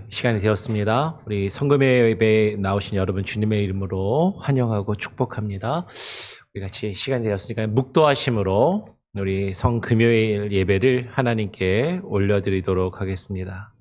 시간이 되었습니다. 우리 성금의 예배에 나오신 여러분 주님의 이름으로 환영하고 축복합니다. 우리 같이 시간이 되었으니까 묵도하심으로 우리 성금요일 예배를 하나님께 올려드리도록 하겠습니다.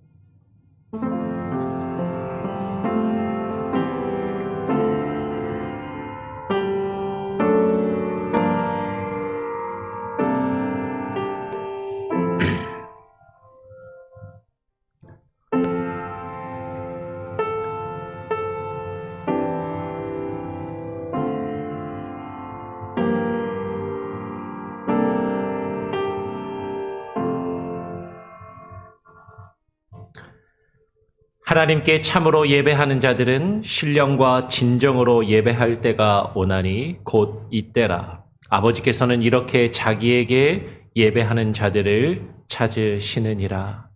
하나님께 참으로 예배하는 자들은 신령과 진정으로 예배할 때가 오나니 곧 이때라. 아버지께서는 이렇게 자기에게 예배하는 자들을 찾으시느니라.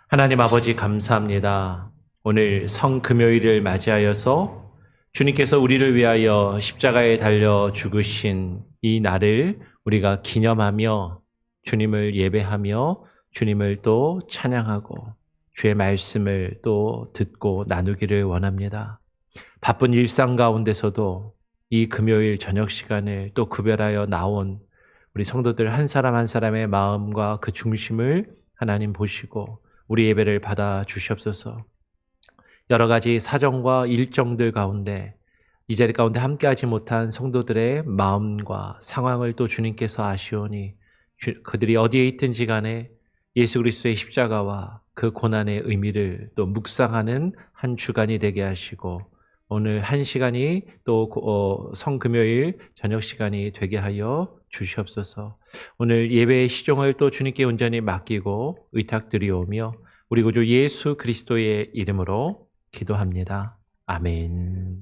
하나님 아버지 감사합니다. 오늘 성금요일을 맞이하여서 주님께서 우리를 위하여 십자가에 달려 죽으신 이 날을 우리가 기념하며 주님을 예배하며 주님을 또 찬양하고 주의 말씀을 또 듣고 나누기를 원합니다. 바쁜 일상 가운데서도 이 금요일 저녁 시간을 또 구별하여 나온 우리 성도들 한 사람 한 사람의 마음과 그 중심을 하나님 보시고 우리 예배를 받아 주시옵소서. 여러 가지 사정과 일정들 가운데 이 자리 가운데 함께하지 못한 성도들의 마음과 상황을 또 주님께서 아시오니 그들이 어디에 있든지 간에 예수 그리스도의 십자가와 그 고난의 의미를 또 묵상하는 한 주간이 되게 하시고 오늘 한 시간이 또 성금요일 저녁 시간이 되게 하여 주시옵소서. 오늘 예배의 시종을 또 주님께 온전히 맡기고 의탁드리오며 우리 구주 예수 그리스도의 이름으로 기도합니다. 아멘.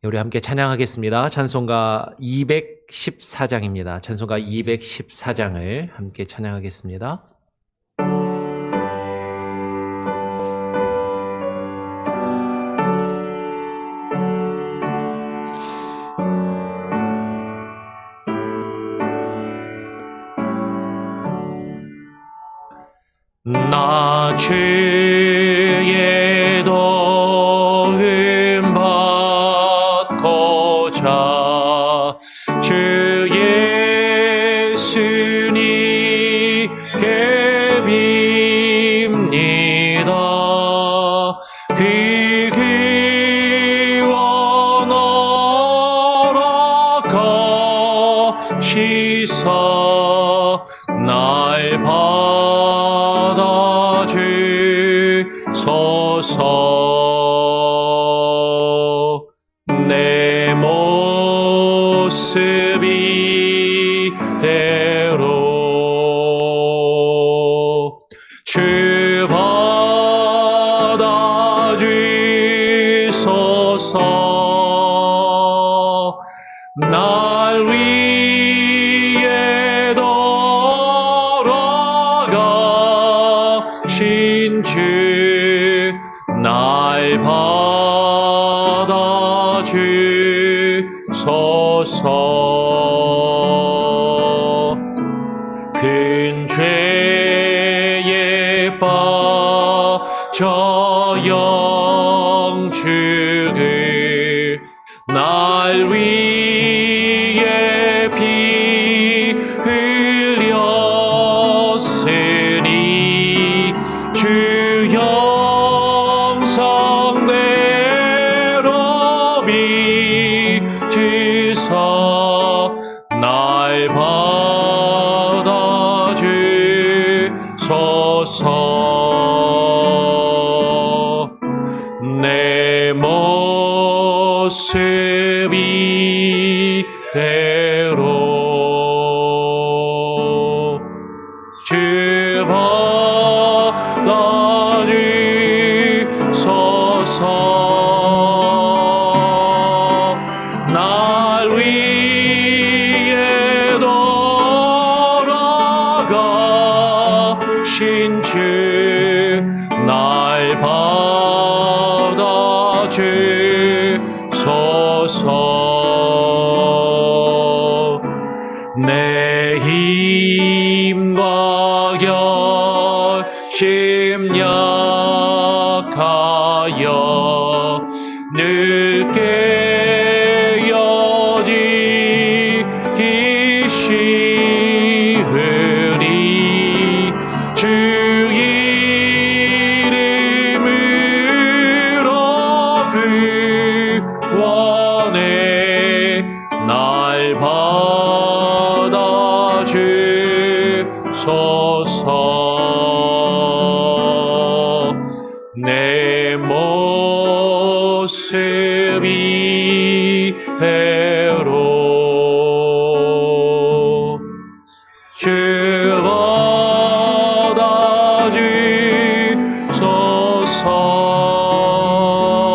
우리 함께 찬양하겠습니다. 찬송가 214장입니다. 찬송가 214장을 함께 찬양하겠습니다. 나 주의 도움 받고자 주 예수님께 빕니다. 그 구원하러 가시사 날 받아주소서. 내 모습 이대로 주 받아주소서. 날 위해 돌아가신 주 날 받아주소서. 큰 죄에 빠져 영축을 날 위해 피 흘렸으니 주 영성대로 빚으사 날 받아주소서. 내 모습 이대로 주 받아주소서. 날 위해 돌아가신 주 날 받아주소서. 내 힘과 결심 약하여 늘 깨어지기 쉬우니 주 이름으로 구원해 날 받아주소서. 내 모습이 대로 주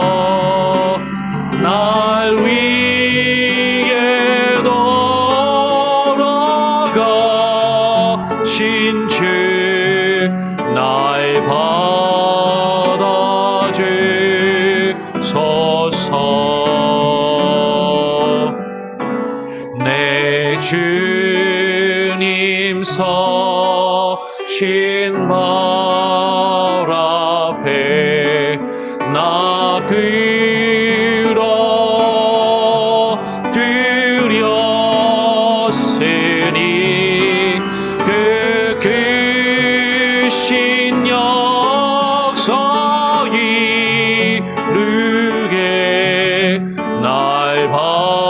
받아주소서. 날 위해 돌아가신 주 날 받아주소서. 내 주님 서신 발 앞에 나 드렸으니 그 크신 역사 이루게 날 받아주소서.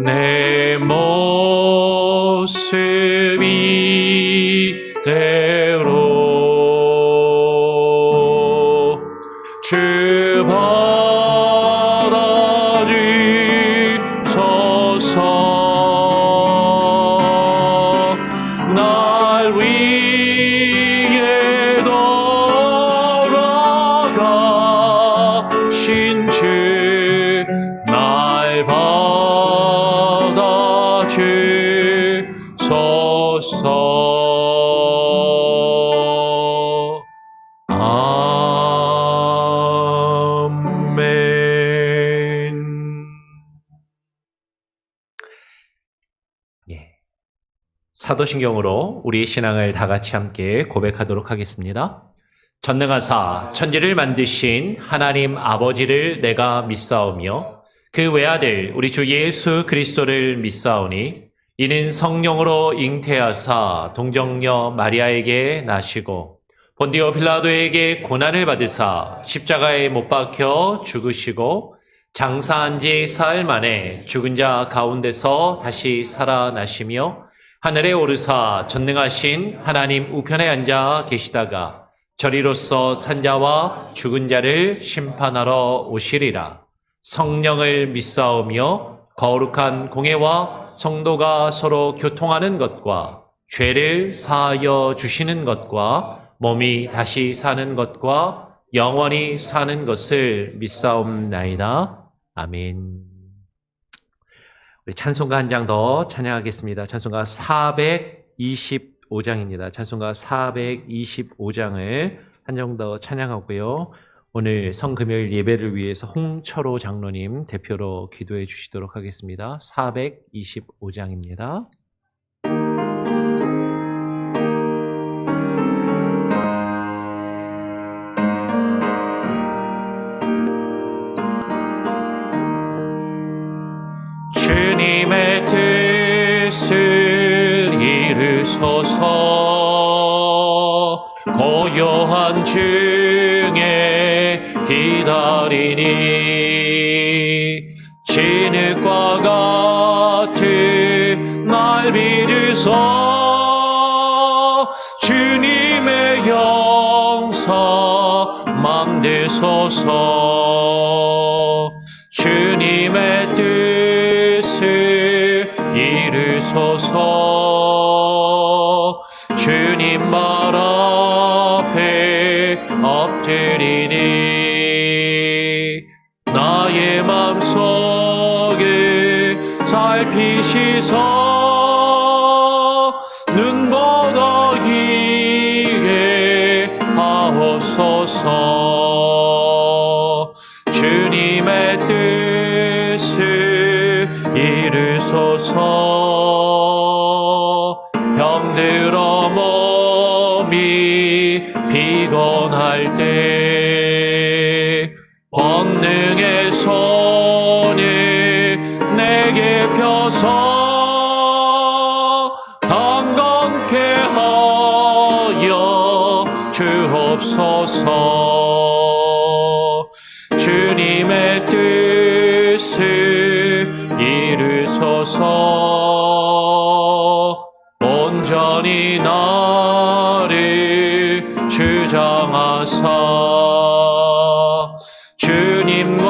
내 모습이 대로 주 받아주소서. 날 위해 돌아가신 주 날 받아주소서. 아멘. 예. 사도신경으로 우리의 신앙을 다 같이 함께 고백하도록 하겠습니다. 전능하사 천지를 만드신 하나님 아버지를 내가 믿사오며 그 외아들 우리 주 예수 그리스도를 믿사오니 이는 성령으로 잉태하사 동정녀 마리아에게 나시고 본디오 빌라도에게 고난을 받으사 십자가에 못 박혀 죽으시고 장사한 지 사흘 만에 죽은 자 가운데서 다시 살아나시며 하늘에 오르사 전능하신 하나님 우편에 앉아 계시다가 저리로서 산자와 죽은 자를 심판하러 오시리라. 성령을 믿사오며 거룩한 공회와 성도가 서로 교통하는 것과 죄를 사하여 주시는 것과 몸이 다시 사는 것과 영원히 사는 것을 믿사옵나이다. 아멘. 우리 찬송가 한 장 더 찬양하겠습니다. 찬송가 425장입니다. 찬송가 425장을 한 장 더 찬양하고요. 오늘 성금요일 예배를 위해서 홍철호 장로님 대표로 기도해 주시도록 하겠습니다. 425장입니다. 주님의 뜻을 이루소서. 고요한 중에 기다리니 진흙과 같은 날 빚으소. 주님의 영사 만드소서. 주님의 뜻을 이루소서. 주님 말 앞에 엎드리니 나의 맘속에 살피시소. 눈보다 이해하옵소서. 주님의 뜻을 이루소서. 병들어 몸이 피곤할 때 권능의 손을 내게 펴서 강건케 하여 주옵소서. 주님의 뜻을 이루소서. 온전히 나를 주장하사 주님과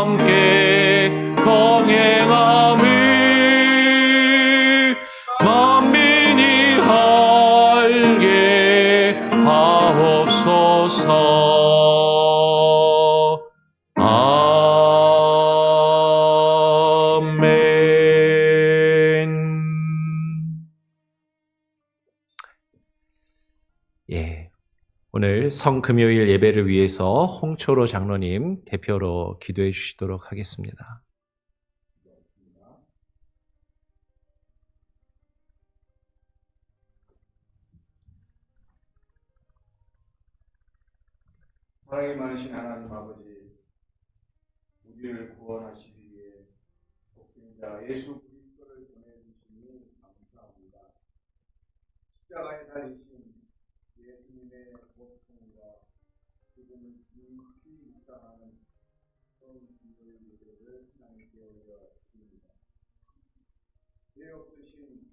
함께 동행함을 만민이 알게 하옵소서. 아멘. 예. 오늘 성금요일 예배를 위해서 홍초로 장로님 대표로 기도해 주시도록 하겠습니다. 사랑이 많으신 하나님 아버지, 우리를 구원하시기 위해 독생자 예수 그리스도를 보내주시니 감사합니다. 십자가에 달리신 예수님의 고통과 죽음을 깊이 묵상하는 성금요일 예배를 하나님께 올려드립니다. 죄 없으신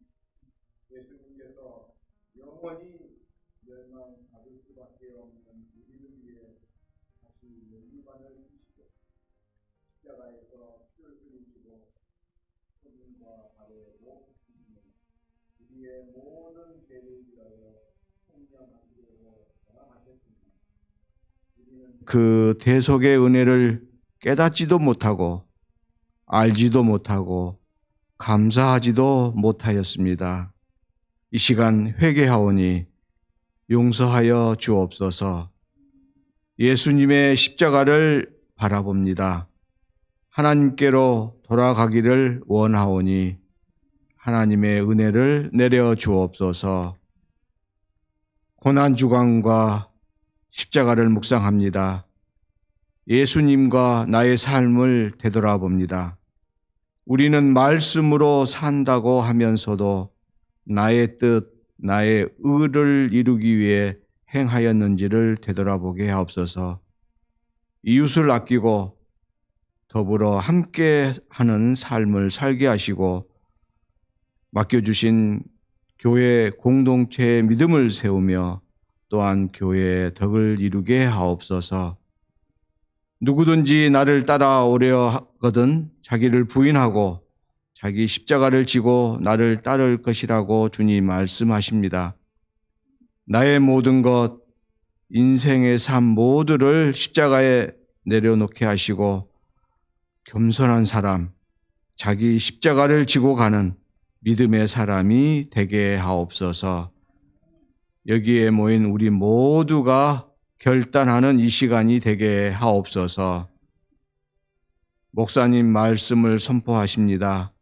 예수님께서 영원히 멸망받을 수밖에 없는 우리를 위해 다시 연유관을 주시고 십자가에서 피를 흘리시고 손과 발에 못 붙이시는 우리의 모든 죄를 위하여 속량하시려고 전하셨습니다. 그 대속의 은혜를 깨닫지도 못하고 알지도 못하고 감사하지도 못하였습니다. 이 시간 회개하오니 용서하여 주옵소서. 예수님의 십자가를 바라봅니다. 하나님께로 돌아가기를 원하오니 하나님의 은혜를 내려 주옵소서. 고난주간과 십자가를 묵상합니다. 예수님과 나의 삶을 되돌아봅니다. 우리는 말씀으로 산다고 하면서도 나의 뜻, 나의 의를 이루기 위해 행하였는지를 되돌아보게 하옵소서. 이웃을 아끼고 더불어 함께하는 삶을 살게 하시고 맡겨주신 교회 공동체의 믿음을 세우며 또한 교회의 덕을 이루게 하옵소서. 누구든지 나를 따라오려 하거든 자기를 부인하고 자기 십자가를 지고 나를 따를 것이라고 주님 말씀하십니다. 나의 모든 것, 인생의 삶 모두를 십자가에 내려놓게 하시고 겸손한 사람, 자기 십자가를 지고 가는 믿음의 사람이 되게 하옵소서. 여기에 모인 우리 모두가 결단하는 이 시간이 되게 하옵소서. 목사님 말씀을 선포하십니다.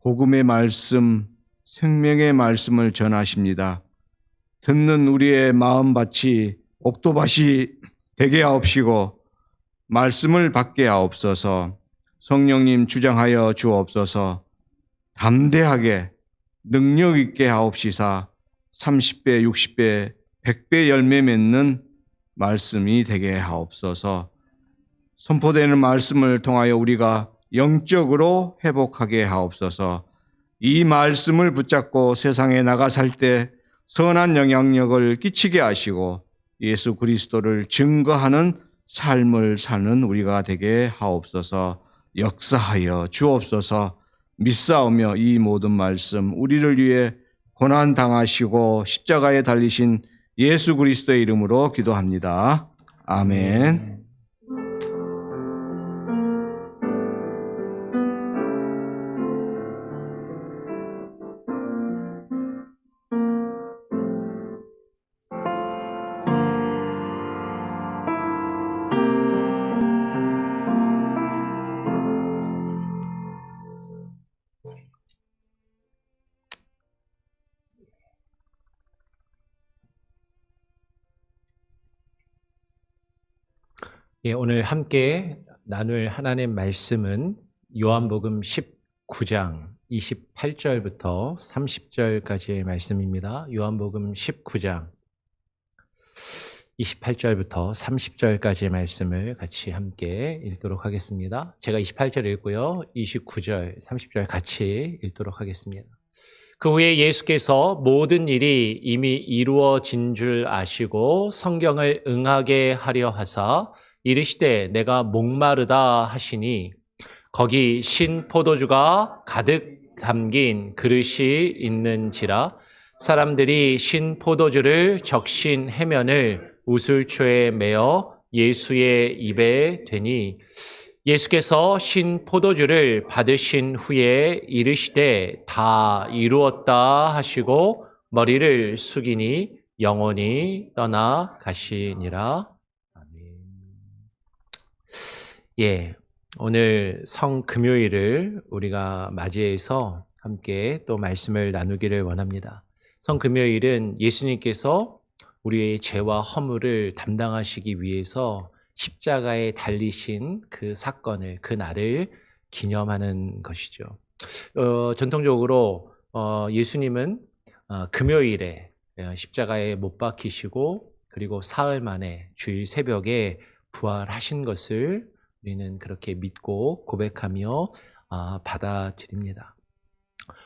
복음의 말씀, 생명의 말씀을 전하십니다. 듣는 우리의 마음밭이 옥토밭이 되게 하옵시고 말씀을 받게 하옵소서. 성령님 주장하여 주옵소서. 담대하게 능력 있게 하옵시사 30배, 60배, 100배 열매 맺는 말씀이 되게 하옵소서. 선포되는 말씀을 통하여 우리가 영적으로 회복하게 하옵소서. 이 말씀을 붙잡고 세상에 나가 살 때 선한 영향력을 끼치게 하시고 예수 그리스도를 증거하는 삶을 사는 우리가 되게 하옵소서. 역사하여 주옵소서. 믿사오며 이 모든 말씀 우리를 위해 고난 당하시고 십자가에 달리신 예수 그리스도의 이름으로 기도합니다. 아멘. 예, 오늘 함께 나눌 하나님 말씀은 요한복음 19장 28절부터 30절까지의 말씀입니다. 요한복음 19장 28절부터 30절까지의 말씀을 같이 함께 읽도록 하겠습니다. 제가 28절 읽고요. 29절, 30절 같이 읽도록 하겠습니다. 그 후에 예수께서 모든 일이 이미 이루어진 줄 아시고 성경을 응하게 하려 하사 이르시되 내가 목마르다 하시니 거기 신 포도주가 가득 담긴 그릇이 있는지라 사람들이 신 포도주를 적신 해면을 우슬초에 메어 예수의 입에 대니 예수께서 신 포도주를 받으신 후에 이르시되 다 이루었다 하시고 머리를 숙이니 영원히 떠나 가시니라. 아멘. 예, 오늘 성금요일을 우리가 맞이해서 함께 또 말씀을 나누기를 원합니다. 성금요일은 예수님께서 우리의 죄와 허물을 담당하시기 위해서 십자가에 달리신 그 사건을, 그 날을 기념하는 것이죠. 전통적으로 예수님은 금요일에 십자가에 못 박히시고 그리고 사흘 만에 주일 새벽에 부활하신 것을 우리는 그렇게 믿고 고백하며 받아들입니다.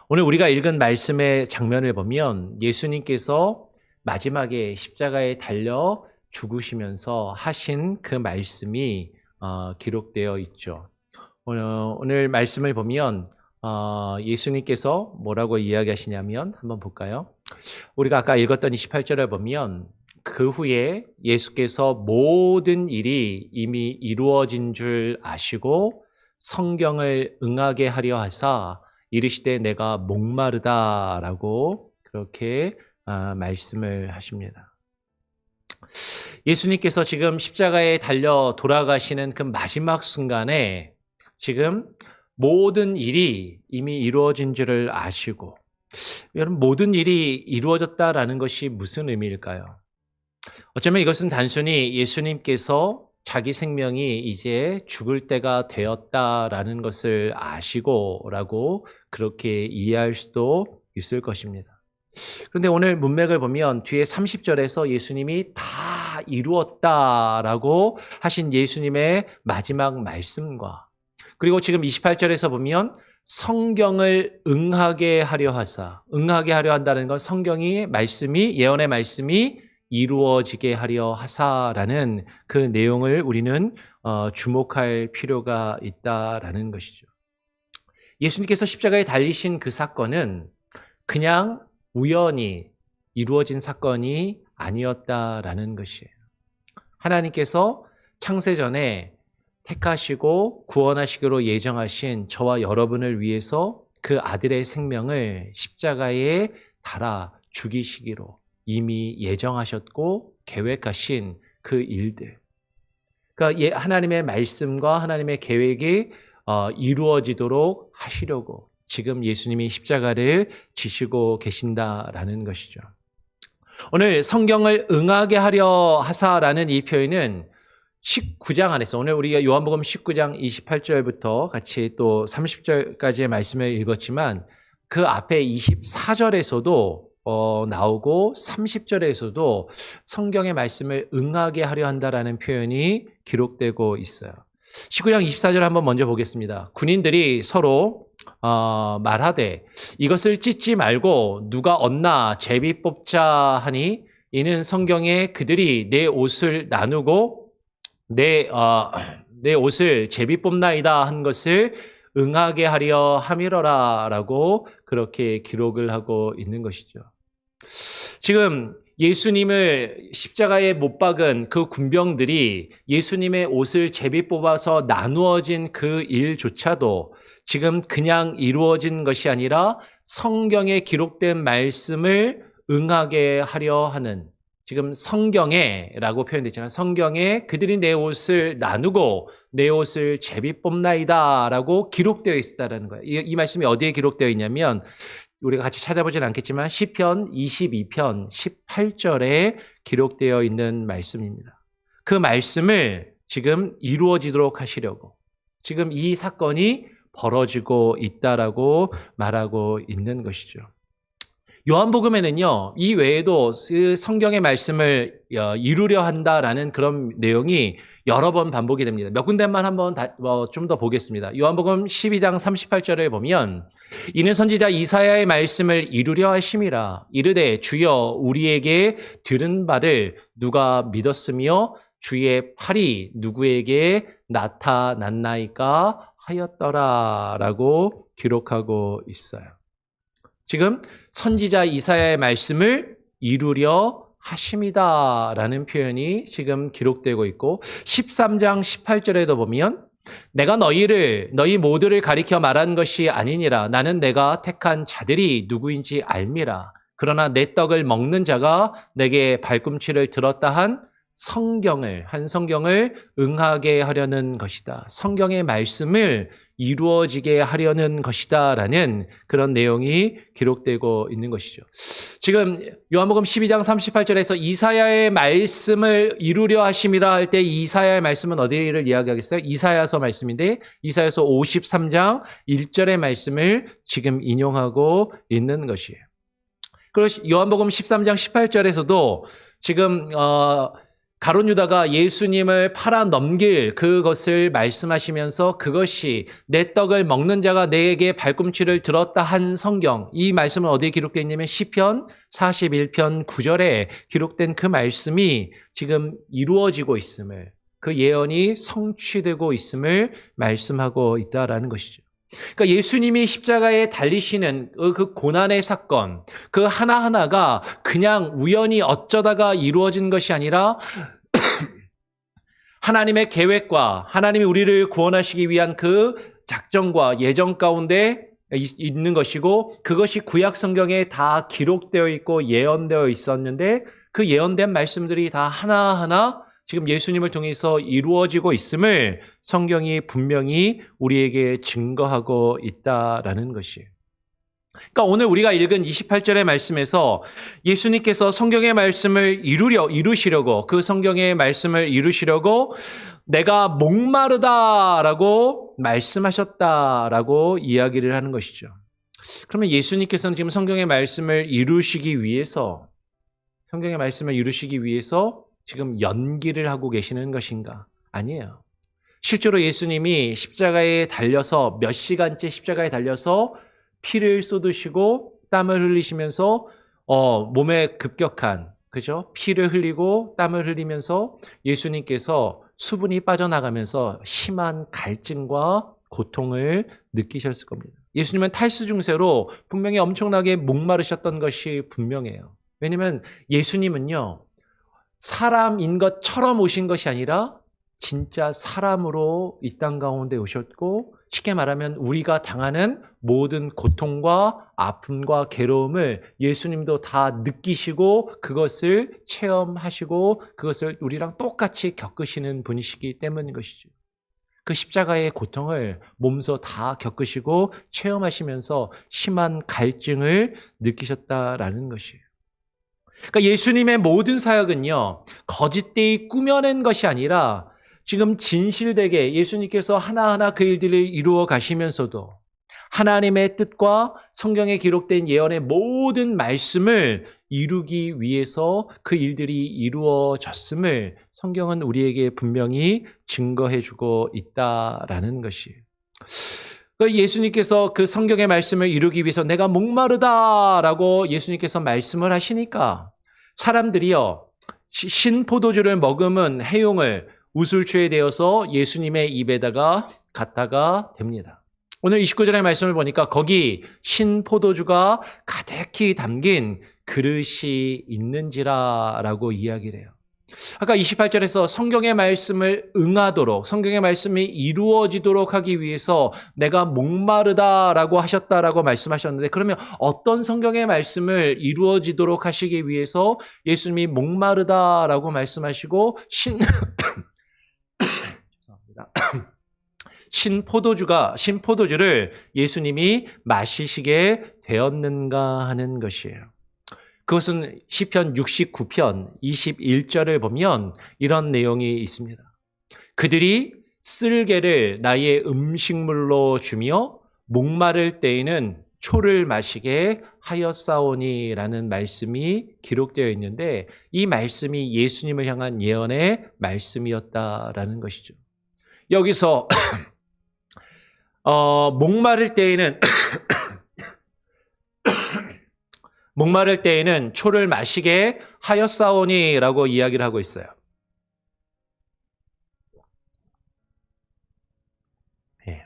오늘 우리가 읽은 말씀의 장면을 보면 예수님께서 마지막에 십자가에 달려 죽으시면서 하신 그 말씀이 기록되어 있죠. 오늘 말씀을 보면 예수님께서 뭐라고 이야기하시냐면 한번 볼까요? 우리가 아까 읽었던 28절을 보면 그 후에 예수께서 모든 일이 이미 이루어진 줄 아시고 성경을 응하게 하려 하사 이르시되 내가 목마르다라고 그렇게 말씀을 하십니다. 예수님께서 지금 십자가에 달려 돌아가시는 그 마지막 순간에 지금 모든 일이 이미 이루어진 줄을 아시고, 여러분 모든 일이 이루어졌다라는 것이 무슨 의미일까요? 어쩌면 이것은 단순히 예수님께서 자기 생명이 이제 죽을 때가 되었다라는 것을 아시고라고 그렇게 이해할 수도 있을 것입니다. 그런데 오늘 문맥을 보면 뒤에 30절에서 예수님이 다 이루었다라고 하신 예수님의 마지막 말씀과 그리고 지금 28절에서 보면 성경을 응하게 하려 하사, 응하게 하려 한다는 건 성경의 말씀이, 예언의 말씀이 이루어지게 하려 하사라는 그 내용을 우리는 주목할 필요가 있다라는 것이죠. 예수님께서 십자가에 달리신 그 사건은 그냥 우연히 이루어진 사건이 아니었다라는 것이에요. 하나님께서 창세전에 택하시고 구원하시기로 예정하신 저와 여러분을 위해서 그 아들의 생명을 십자가에 달아 죽이시기로 이미 예정하셨고 계획하신 그 일들. 그러니까 하나님의 말씀과 하나님의 계획이 이루어지도록 하시려고 지금 예수님이 십자가를 지시고 계신다라는 것이죠. 오늘 성경을 응하게 하려 하사라는 이 표현은 19장 안에서, 오늘 우리가 요한복음 19장 28절부터 같이 또 30절까지의 말씀을 읽었지만 그 앞에 24절에서도 나오고 30절에서도 성경의 말씀을 응하게 하려 한다라는 표현이 기록되고 있어요. 19장 24절 한번 먼저 보겠습니다. 군인들이 서로 말하되 이것을 찢지 말고 누가 얻나 제비 뽑자 하니 이는 성경에 그들이 내 옷을 나누고 내 옷을 제비 뽑나이다 한 것을 응하게 하려 함이러라라고 그렇게 기록을 하고 있는 것이죠. 지금 예수님을 십자가에 못 박은 그 군병들이 예수님의 옷을 제비 뽑아서 나누어진 그 일조차도 지금 그냥 이루어진 것이 아니라 성경에 기록된 말씀을 응하게 하려 하는, 지금 성경에라고 표현되잖아요. 성경에 그들이 내 옷을 나누고 내 옷을 제비 뽑나이다 라고 기록되어 있다는 거예요. 이 말씀이 어디에 기록되어 있냐면 우리가 같이 찾아보진 않겠지만 시편 22편 18절에 기록되어 있는 말씀입니다. 그 말씀을 지금 이루어지도록 하시려고 지금 이 사건이 벌어지고 있다라고 말하고 있는 것이죠. 요한복음에는요, 이 외에도 그 성경의 말씀을 이루려 한다라는 그런 내용이 여러 번 반복이 됩니다. 몇 군데만 한번 좀 더 보겠습니다. 요한복음 12장 38절을 보면 이는 선지자 이사야의 말씀을 이루려 하심이라. 이르되 주여 우리에게 들은 바를 누가 믿었으며 주의 팔이 누구에게 나타났나이까 하였더라라고 기록하고 있어요. 지금 선지자 이사야의 말씀을 이루려 하심이다라는 표현이 지금 기록되고 있고 13장 18절에도 보면 내가 너희 모두를 가리켜 말한 것이 아니니라. 나는 내가 택한 자들이 누구인지 알미라. 그러나 내 떡을 먹는 자가 내게 발꿈치를 들었다 한 성경을 응하게 하려는 것이다. 성경의 말씀을 이루어지게 하려는 것이다 라는 그런 내용이 기록되고 있는 것이죠. 지금 요한복음 12장 38절에서 이사야의 말씀을 이루려 하심이라 할 때 이사야의 말씀은 어디를 이야기하겠어요? 이사야서 말씀인데 이사야서 53장 1절의 말씀을 지금 인용하고 있는 것이에요. 그리고 요한복음 13장 18절에서도 지금 가룟 유다가 예수님을 팔아 넘길 그것을 말씀하시면서 그것이 내 떡을 먹는 자가 내게 발꿈치를 들었다 한 성경, 이 말씀은 어디에 기록되어 있냐면 시편 41편 9절에 기록된 그 말씀이 지금 이루어지고 있음을, 그 예언이 성취되고 있음을 말씀하고 있다라는 것이죠. 그러니까 예수님이 십자가에 달리시는 그 고난의 사건, 그 하나하나가 그냥 우연히 어쩌다가 이루어진 것이 아니라 하나님의 계획과 하나님이 우리를 구원하시기 위한 그 작정과 예정 가운데 있는 것이고 그것이 구약 성경에 다 기록되어 있고 예언되어 있었는데 그 예언된 말씀들이 다 하나하나 지금 예수님을 통해서 이루어지고 있음을 성경이 분명히 우리에게 증거하고 있다라는 것이에요. 그러니까 오늘 우리가 읽은 28절의 말씀에서 예수님께서 성경의 말씀을 이루시려고 그 성경의 말씀을 이루시려고 내가 목마르다라고 말씀하셨다라고 이야기를 하는 것이죠. 그러면 예수님께서는 지금 성경의 말씀을 이루시기 위해서 지금 연기를 하고 계시는 것인가? 아니에요. 실제로 예수님이 십자가에 달려서 몇 시간째 십자가에 달려서 피를 쏟으시고 땀을 흘리시면서 몸에 급격한 피를 흘리고 땀을 흘리면서 예수님께서 수분이 빠져나가면서 심한 갈증과 고통을 느끼셨을 겁니다. 예수님은 탈수 증세로 분명히 엄청나게 목마르셨던 것이 분명해요. 왜냐하면 예수님은요, 사람인 것처럼 오신 것이 아니라 진짜 사람으로 이 땅 가운데 오셨고, 쉽게 말하면 우리가 당하는 모든 고통과 아픔과 괴로움을 예수님도 다 느끼시고 그것을 체험하시고 그것을 우리랑 똑같이 겪으시는 분이시기 때문인 것이죠. 그 십자가의 고통을 몸소 다 겪으시고 체험하시면서 심한 갈증을 느끼셨다라는 것이에요. 그러니까 예수님의 모든 사역은요, 거짓되이 꾸며낸 것이 아니라 지금 진실되게 예수님께서 하나하나 그 일들을 이루어 가시면서도 하나님의 뜻과 성경에 기록된 예언의 모든 말씀을 이루기 위해서 그 일들이 이루어졌음을 성경은 우리에게 분명히 증거해주고 있다라는 것이에요. 예수님께서 그 성경의 말씀을 이루기 위해서 내가 목마르다라고 예수님께서 말씀을 하시니까 사람들이요, 신포도주를 머금은 해용을 우술초에 되어서 예수님의 입에다가 갖다가 댑니다. 오늘 29절의 말씀을 보니까 거기 신포도주가 가득히 담긴 그릇이 있는지라라고 이야기를 해요. 아까 28절에서 성경의 말씀을 응하도록, 성경의 말씀이 이루어지도록 하기 위해서 내가 목마르다라고 하셨다라고 말씀하셨는데, 그러면 어떤 성경의 말씀을 이루어지도록 하시기 위해서 예수님이 목마르다라고 말씀하시고 신포도주를 예수님이 마시시게 되었는가 하는 것이에요. 그것은 시편 69편 21절을 보면 이런 내용이 있습니다. 그들이 쓸개를 나의 음식물로 주며 목마를 때에는 초를 마시게 하였사오니라는 말씀이 기록되어 있는데 이 말씀이 예수님을 향한 예언의 말씀이었다라는 것이죠. 여기서 목마를 때에는 목마를 때에는 초를 마시게 하였사오니라고 이야기를 하고 있어요. 예.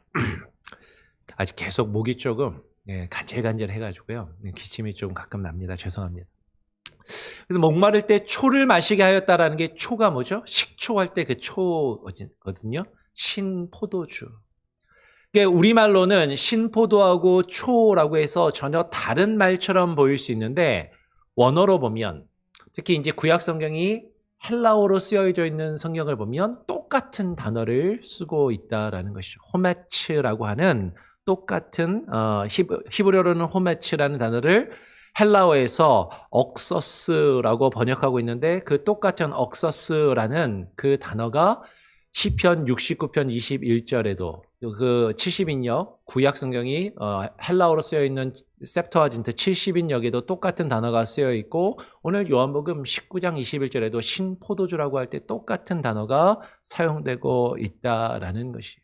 아직 계속 목이 조금 간질간질해가지고요. 기침이 좀 가끔 납니다. 죄송합니다. 그래서 목마를 때 초를 마시게 하였다라는 게 초가 뭐죠? 식초할 때 그 초거든요. 신포도주. 우리말로는 신포도하고 초라고 해서 전혀 다른 말처럼 보일 수 있는데 원어로 보면 특히 이제 구약 성경이 헬라어로 쓰여져 있는 성경을 보면 똑같은 단어를 쓰고 있다라는 것이죠. 호메츠라고 하는 똑같은 히브리어로는 호메츠라는 단어를 헬라어에서 옥서스라고 번역하고 있는데 그 똑같은 옥서스라는 그 단어가 시편 69편 21절에도 그 70인역 구약 성경이 헬라어로 쓰여 있는 셉터아진트 70인역에도 똑같은 단어가 쓰여 있고 오늘 요한복음 19장 21절에도 신포도주라고 할 때 똑같은 단어가 사용되고 있다라는 것이에요.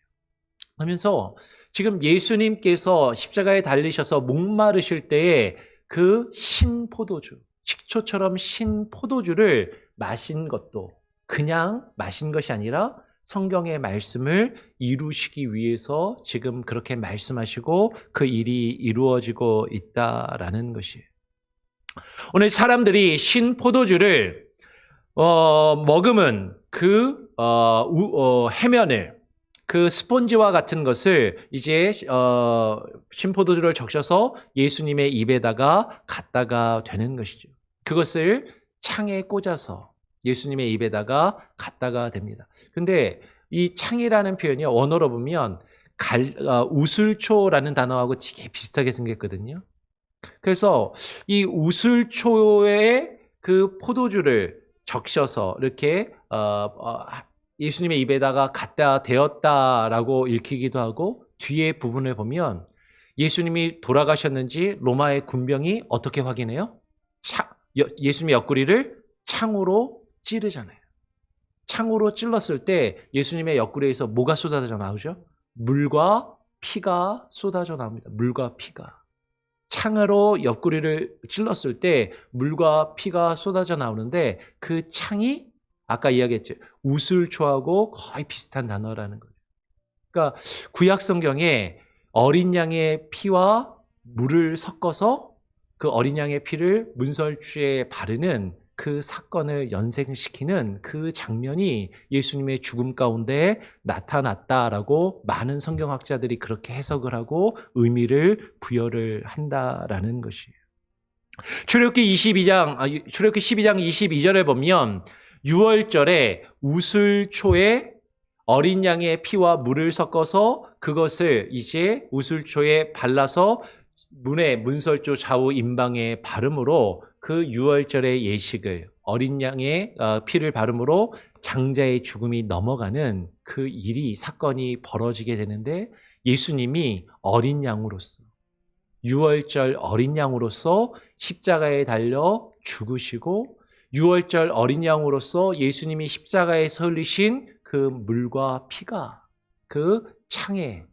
그러면서 지금 예수님께서 십자가에 달리셔서 목마르실 때에 그 신포도주, 식초처럼 신포도주를 마신 것도 그냥 마신 것이 아니라 성경의 말씀을 이루시기 위해서 지금 그렇게 말씀하시고 그 일이 이루어지고 있다라는 것이에요. 오늘 사람들이 신포도주를 머금은 그 해면을 그 스폰지와 같은 것을 이제 신포도주를 적셔서 예수님의 입에다가 갖다가 되는 것이죠. 그것을 창에 꽂아서 예수님의 입에다가 갖다가 됩니다. 근데 이 창이라는 표현이 원어로 보면 우슬초라는 단어하고 되게 비슷하게 생겼거든요. 그래서 이 우슬초에 그 포도주를 적셔서 이렇게 예수님의 입에다가 갖다 대었다라고 읽히기도 하고 뒤에 부분을 보면 예수님이 돌아가셨는지 로마의 군병이 어떻게 확인해요? 예수님의 옆구리를 창으로 찌르잖아요. 창으로 찔렀을 때 예수님의 옆구리에서 뭐가 쏟아져 나오죠? 물과 피가 쏟아져 나옵니다. 물과 피가. 창으로 옆구리를 찔렀을 때 물과 피가 쏟아져 나오는데 그 창이 아까 이야기했죠. 우슬초하고 거의 비슷한 단어라는 거죠. 그러니까 구약 성경에 어린 양의 피와 물을 섞어서 그 어린 양의 피를 문설주에 바르는 그 사건을 연상시키는 그 장면이 예수님의 죽음 가운데 나타났다라고 많은 성경학자들이 그렇게 해석을 하고 의미를 부여를 한다라는 것이에요. 출애굽기 12장 22절에 보면 유월절에 우슬초에 어린 양의 피와 물을 섞어서 그것을 이제 우슬초에 발라서 문설주 좌우 임방에 바름으로 그 유월절의 예식을 어린 양의 피를 바름으로 장자의 죽음이 넘어가는 그 일이 사건이 벌어지게 되는데 예수님이 어린 양으로서 유월절 어린 양으로서 십자가에 달려 죽으시고 유월절 어린 양으로서 예수님이 십자가에서 흘리신 그 물과 피가 그 창의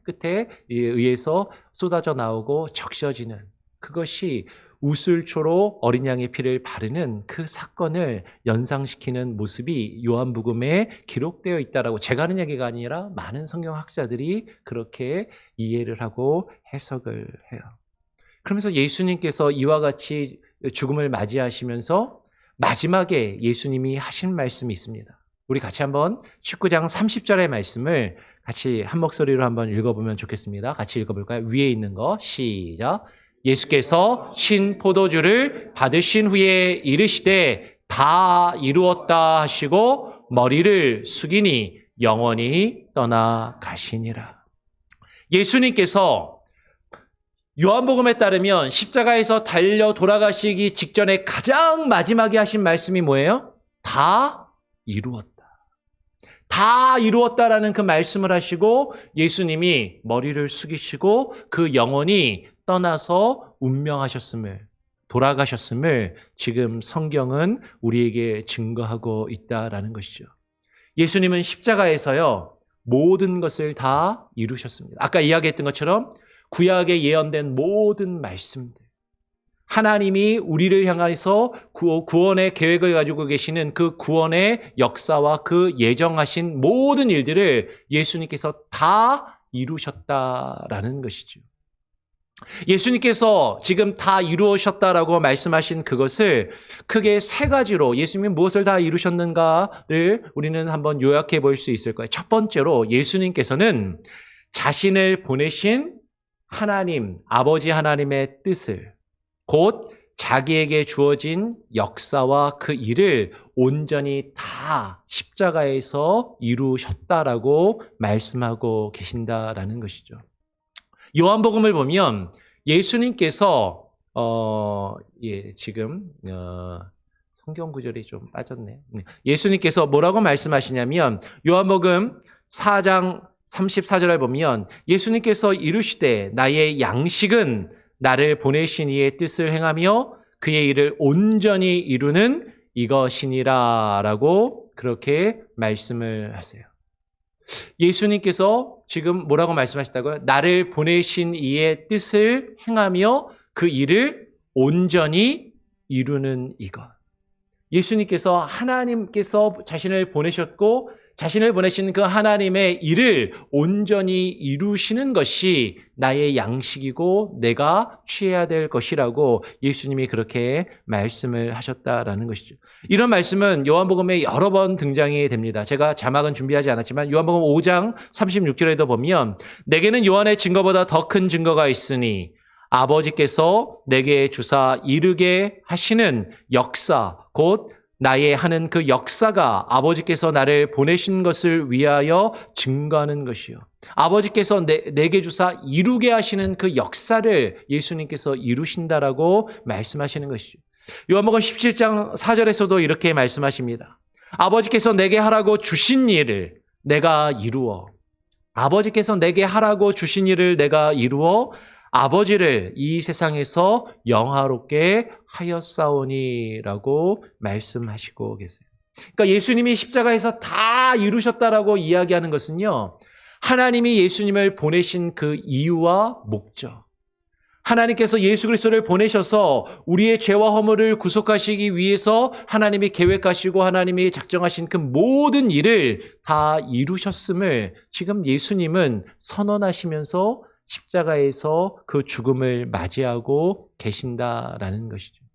끝에 의해서 쏟아져 나오고 적셔지는 그것이 우슬초로 어린 양의 피를 바르는 그 사건을 연상시키는 모습이 요한복음에 기록되어 있다라고 제가 하는 얘기가 아니라 많은 성경학자들이 그렇게 이해를 하고 해석을 해요. 그러면서 예수님께서 이와 같이 죽음을 맞이하시면서 마지막에 예수님이 하신 말씀이 있습니다. 우리 같이 한번 19장 30절의 말씀을 같이 한 목소리로 한번 읽어보면 좋겠습니다. 같이 읽어볼까요? 위에 있는 거 시작. 예수께서 신포도주를 받으신 후에 이르시되 다 이루었다 하시고 머리를 숙이니 영원히 떠나가시니라. 예수님께서 요한복음에 따르면 십자가에서 달려 돌아가시기 직전에 가장 마지막에 하신 말씀이 뭐예요? 다 이루었다. 다 이루었다라는 그 말씀을 하시고 예수님이 머리를 숙이시고 그 영혼이 떠나서 운명하셨음을, 돌아가셨음을 지금 성경은 우리에게 증거하고 있다라는 것이죠. 예수님은 십자가에서요, 모든 것을 다 이루셨습니다. 아까 이야기했던 것처럼 구약에 예언된 모든 말씀들, 하나님이 우리를 향해서 구원의 계획을 가지고 계시는 그 구원의 역사와 그 예정하신 모든 일들을 예수님께서 다 이루셨다라는 것이죠. 예수님께서 지금 다 이루셨다라고 말씀하신 그것을 크게 세 가지로 예수님이 무엇을 다 이루셨는가를 우리는 한번 요약해 볼 수 있을 거예요. 첫 번째로 예수님께서는 자신을 보내신 하나님, 아버지 하나님의 뜻을, 곧 자기에게 주어진 역사와 그 일을 온전히 다 십자가에서 이루셨다라고 말씀하고 계신다라는 것이죠. 요한복음을 보면 예수님께서 지금 성경 구절이 좀 빠졌네. 예수님께서 뭐라고 말씀하시냐면 요한복음 4장 34절에 보면 예수님께서 이르시되 나의 양식은 나를 보내신 이의 뜻을 행하며 그의 일을 온전히 이루는 이것이니라라고 그렇게 말씀을 하세요. 예수님께서 지금 뭐라고 말씀하셨다고요? 나를 보내신 이의 뜻을 행하며 그 일을 온전히 이루는 이것. 예수님께서 하나님께서 자신을 보내셨고 자신을 보내신 그 하나님의 일을 온전히 이루시는 것이 나의 양식이고 내가 취해야 될 것이라고 예수님이 그렇게 말씀을 하셨다라는 것이죠. 이런 말씀은 요한복음에 여러 번 등장이 됩니다. 제가 자막은 준비하지 않았지만 요한복음 5장 36절에도 보면 내게는 요한의 증거보다 더 큰 증거가 있으니 아버지께서 내게 주사 이르게 하시는 역사 곧 나의 하는 그 역사가 아버지께서 나를 보내신 것을 위하여 증거하는 것이요. 아버지께서 내게 주사 이루게 하시는 그 역사를 예수님께서 이루신다라고 말씀하시는 것이죠. 요한복음 17장 4절에서도 이렇게 말씀하십니다. 아버지께서 내게 하라고 주신 일을 내가 이루어. 아버지께서 내게 하라고 주신 일을 내가 이루어 아버지를 이 세상에서 영화롭게 하였사오니라고 말씀하시고 계세요. 그러니까 예수님이 십자가에서 다 이루셨다라고 이야기하는 것은요, 하나님이 예수님을 보내신 그 이유와 목적, 하나님께서 예수 그리스도를 보내셔서 우리의 죄와 허물을 구속하시기 위해서 하나님이 계획하시고 하나님이 작정하신 그 모든 일을 다 이루셨음을 지금 예수님은 선언하시면서 십자가에서 그 죽음을 맞이하고 계신다라는 것이죠.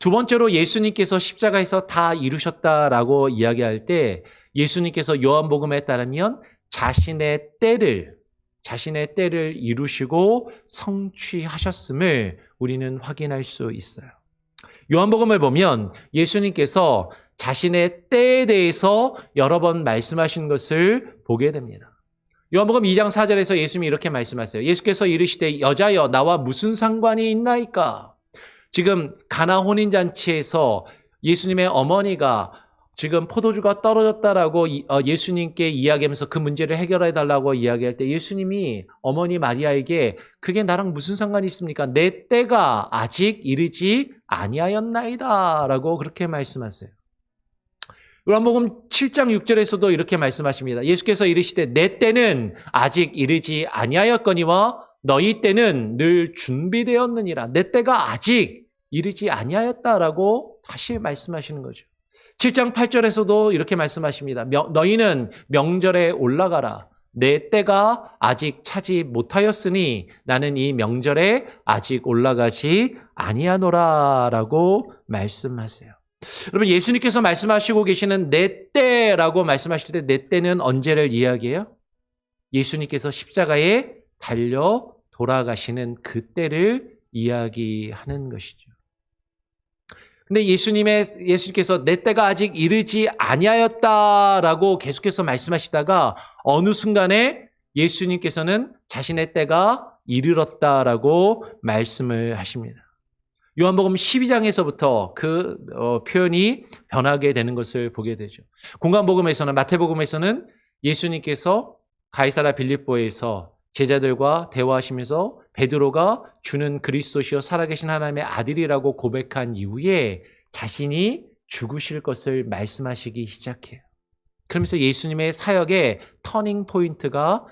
두 번째로 예수님께서 십자가에서 다 이루셨다라고 이야기할 때 예수님께서 요한복음에 따르면 자신의 때를 이루시고 성취하셨음을 우리는 확인할 수 있어요. 요한복음을 보면 예수님께서 자신의 때에 대해서 여러 번 말씀하신 것을 보게 됩니다. 요한복음 2장 4절에서 예수님이 이렇게 말씀하세요. 예수께서 이르시되 여자여 나와 무슨 상관이 있나이까? 지금 가나 혼인잔치에서 예수님의 어머니가 지금 포도주가 떨어졌다라고 예수님께 이야기하면서 그 문제를 해결해 달라고 이야기할 때 예수님이 어머니 마리아에게 그게 나랑 무슨 상관이 있습니까? 내 때가 아직 이르지 아니하였나이다 라고 그렇게 말씀하세요. 요한복음 7장 6절에서도 이렇게 말씀하십니다. 예수께서 이르시되 내 때는 아직 이르지 아니하였거니와 너희 때는 늘 준비되었느니라. 내 때가 아직 이르지 아니하였다라고 다시 말씀하시는 거죠. 7장 8절에서도 이렇게 말씀하십니다. 너희는 명절에 올라가라. 내 때가 아직 차지 못하였으니 나는 이 명절에 아직 올라가지 아니하노라라고 말씀하세요. 여러분 예수님께서 말씀하시고 계시는 내 때라고 말씀하실 때 내 때는 언제를 이야기해요? 예수님께서 십자가에 달려 돌아가시는 그 때를 이야기하는 것이죠. 근데 예수님께서 내 때가 아직 이르지 아니하였다라고 계속해서 말씀하시다가 어느 순간에 예수님께서는 자신의 때가 이르렀다라고 말씀을 하십니다. 요한복음 12장에서부터 그 표현이 변하게 되는 것을 보게 되죠. 공간복음에서는, 마태복음에서는 예수님께서 가이사라 빌립보에서 제자들과 대화하시면서 베드로가 주는 그리스도시요 살아계신 하나님의 아들이라고 고백한 이후에 자신이 죽으실 것을 말씀하시기 시작해요. 그러면서 예수님의 사역의 터닝 포인트가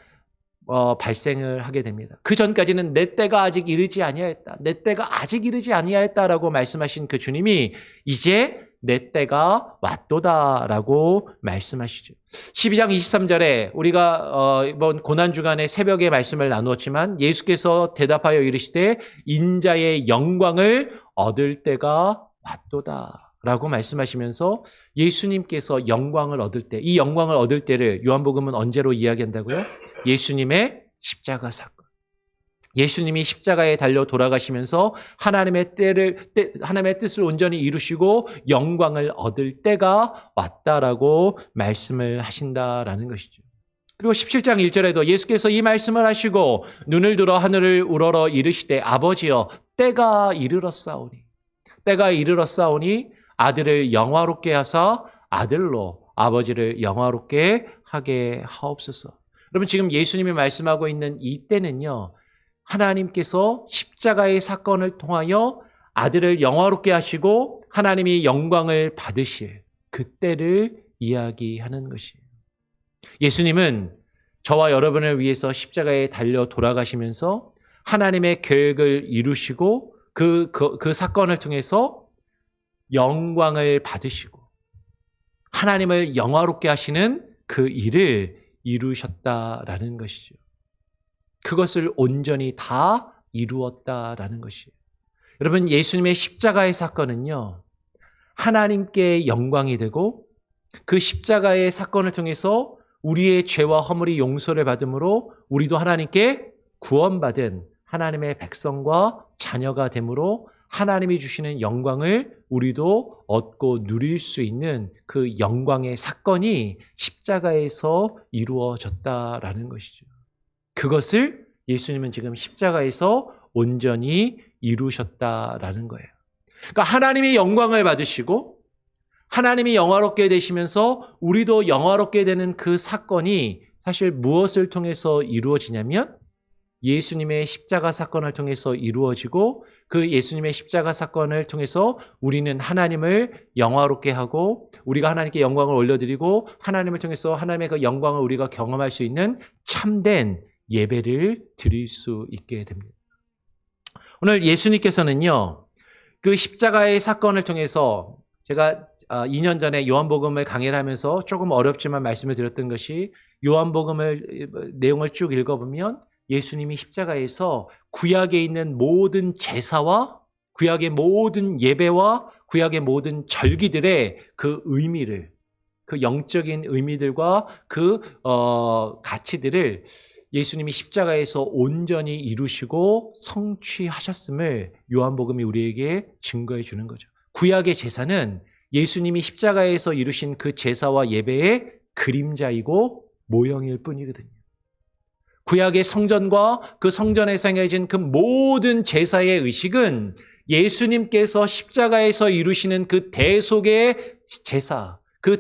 발생을 하게 됩니다. 그 전까지는 내 때가 아직 이르지 아니하였다. 내 때가 아직 이르지 아니하였다라고 말씀하신 그 주님이 이제 내 때가 왔도다라고 말씀하시죠. 12장 23절에 우리가 이번 고난주간에 새벽에 말씀을 나누었지만 예수께서 대답하여 이르시되 인자의 영광을 얻을 때가 왔도다라고 말씀하시면서 예수님께서 영광을 얻을 때, 이 영광을 얻을 때를 요한복음은 언제로 이야기한다고요? 예수님의 십자가 사건. 예수님이 십자가에 달려 돌아가시면서 하나님의 뜻을 온전히 이루시고 영광을 얻을 때가 왔다라고 말씀을 하신다라는 것이죠. 그리고 17장 1절에도 예수께서 이 말씀을 하시고 눈을 들어 하늘을 우러러 이르시되 아버지여 때가 이르렀사오니 때가 이르렀사오니 아들을 영화롭게 하사 아들로 아버지를 영화롭게 하게 하옵소서. 여러분 지금 예수님이 말씀하고 있는 이 때는요. 하나님께서 십자가의 사건을 통하여 아들을 영화롭게 하시고 하나님이 영광을 받으실 그때를 이야기하는 것이에요. 예수님은 저와 여러분을 위해서 십자가에 달려 돌아가시면서 하나님의 계획을 이루시고 그 사건을 통해서 영광을 받으시고 하나님을 영화롭게 하시는 그 일을 이루셨다라는 것이죠. 그것을 온전히 다 이루었다라는 것이에요. 여러분 예수님의 십자가의 사건은요. 하나님께 영광이 되고 그 십자가의 사건을 통해서 우리의 죄와 허물이 용서를 받음으로 우리도 하나님께 구원받은 하나님의 백성과 자녀가 되므로 하나님이 주시는 영광을 우리도 얻고 누릴 수 있는 그 영광의 사건이 십자가에서 이루어졌다라는 것이죠. 그것을 예수님은 지금 십자가에서 온전히 이루셨다라는 거예요. 그러니까 하나님이 영광을 받으시고 하나님이 영화롭게 되시면서 우리도 영화롭게 되는 그 사건이 사실 무엇을 통해서 이루어지냐면 예수님의 십자가 사건을 통해서 이루어지고 그 예수님의 십자가 사건을 통해서 우리는 하나님을 영화롭게 하고 우리가 하나님께 영광을 올려드리고 하나님을 통해서 하나님의 그 영광을 우리가 경험할 수 있는 참된 예배를 드릴 수 있게 됩니다. 오늘 예수님께서는요, 그 십자가의 사건을 통해서 제가 2년 전에 요한복음을 강의를 하면서 조금 어렵지만 말씀을 드렸던 것이 요한복음을 내용을 쭉 읽어보면 예수님이 십자가에서 구약에 있는 모든 제사와 구약의 모든 예배와 구약의 모든 절기들의 그 의미를 그 영적인 의미들과 그 가치들을 예수님이 십자가에서 온전히 이루시고 성취하셨음을 요한복음이 우리에게 증거해 주는 거죠. 구약의 제사는 예수님이 십자가에서 이루신 그 제사와 예배의 그림자이고 모형일 뿐이거든요. 구약의 성전과 그 성전에서 행해진 그 모든 제사의 의식은 예수님께서 십자가에서 이루시는 그 대속의 제사, 그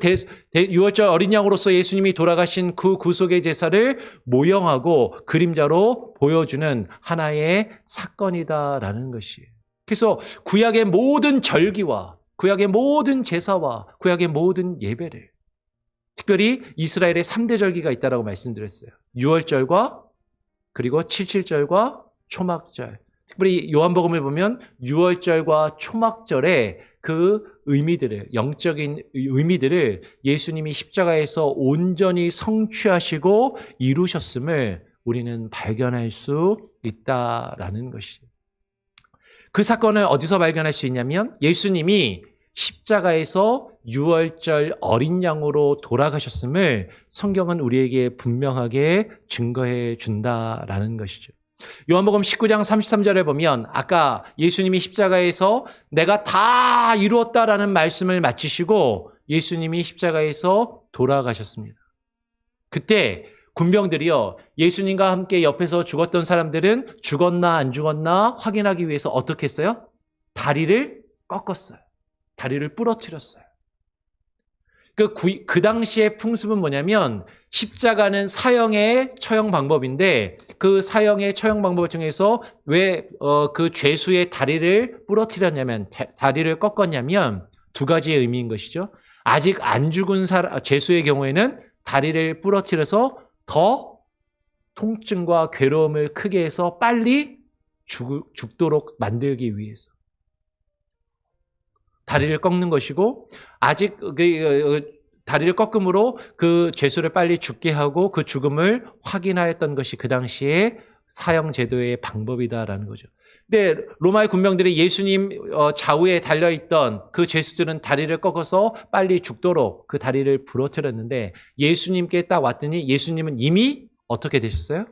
유월절 어린 양으로서 예수님이 돌아가신 그 구속의 제사를 모형하고 그림자로 보여주는 하나의 사건이다라는 것이에요. 그래서 구약의 모든 절기와 구약의 모든 제사와 구약의 모든 예배를 특별히 이스라엘의 3대 절기가 있다라고 말씀드렸어요. 유월절과 그리고 칠칠절과 초막절. 특별히 요한복음을 보면 유월절과 초막절의 그 의미들을 영적인 의미들을 예수님이 십자가에서 온전히 성취하시고 이루셨음을 우리는 발견할 수 있다라는 것이죠. 그 사건을 어디서 발견할 수 있냐면 예수님이 십자가에서 유월절 어린 양으로 돌아가셨음을 성경은 우리에게 분명하게 증거해 준다라는 것이죠. 요한복음 19장 33절에 보면 아까 예수님이 십자가에서 내가 다 이루었다라는 말씀을 마치시고 예수님이 십자가에서 돌아가셨습니다. 그때 군병들이요, 예수님과 함께 옆에서 죽었던 사람들은 죽었나 안 죽었나 확인하기 위해서 어떻게 했어요? 다리를 꺾었어요. 다리를 부러뜨렸어요. 그 당시의 풍습은 뭐냐면 십자가는 사형의 처형 방법인데 그 사형의 처형 방법 중에서 왜 그 죄수의 다리를 부러뜨렸냐면 다리를 꺾었냐면 두 가지의 의미인 것이죠. 아직 안 죽은 죄수의 경우에는 다리를 부러뜨려서 더 통증과 괴로움을 크게 해서 빨리 죽도록 만들기 위해서 다리를 꺾는 것이고, 아직 다리를 꺾음으로 그 죄수를 빨리 죽게 하고 그 죽음을 확인하였던 것이 그 당시에 사형 제도의 방법이다라는 거죠. 근데 로마의 군병들이 예수님 좌우에 달려있던 그 죄수들은 다리를 꺾어서 빨리 죽도록 그 다리를 부러뜨렸는데, 예수님께 딱 왔더니 예수님은 이미 어떻게 되셨어요?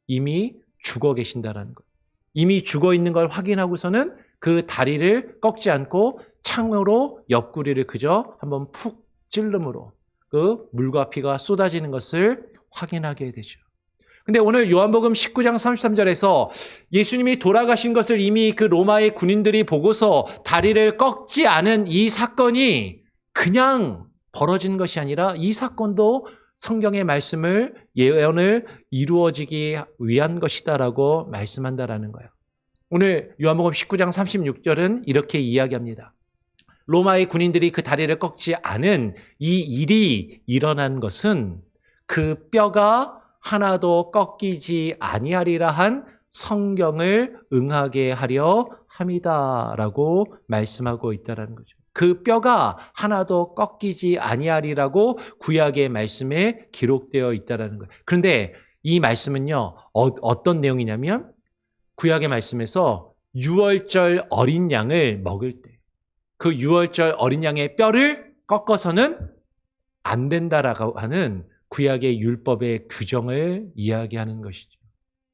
이미 죽어 계신다라는 거예요. 이미 죽어 있는 걸 확인하고서는 그 다리를 꺾지 않고 창으로 옆구리를 그저 한번 푹 찔름으로 그 물과 피가 쏟아지는 것을 확인하게 되죠. 근데 오늘 요한복음 19장 33절에서 예수님이 돌아가신 것을 이미 그 로마의 군인들이 보고서 다리를 꺾지 않은 이 사건이 그냥 벌어진 것이 아니라 이 사건도 성경의 말씀을 예언을 이루어지기 위한 것이다라고 말씀한다라는 거예요. 오늘 요한복음 19장 36절은 이렇게 이야기합니다. 로마의 군인들이 그 다리를 꺾지 않은 이 일이 일어난 것은 그 뼈가 하나도 꺾이지 아니하리라 한 성경을 응하게 하려 함이다라고 말씀하고 있다라는 거죠. 그 뼈가 하나도 꺾이지 아니하리라고 구약의 말씀에 기록되어 있다라는 거예요. 그런데 이 말씀은요, 어떤 내용이냐면 구약의 말씀에서 유월절 어린 양을 먹을 때 그 유월절 어린 양의 뼈를 꺾어서는 안 된다라고 하는 구약의 율법의 규정을 이야기하는 것이죠.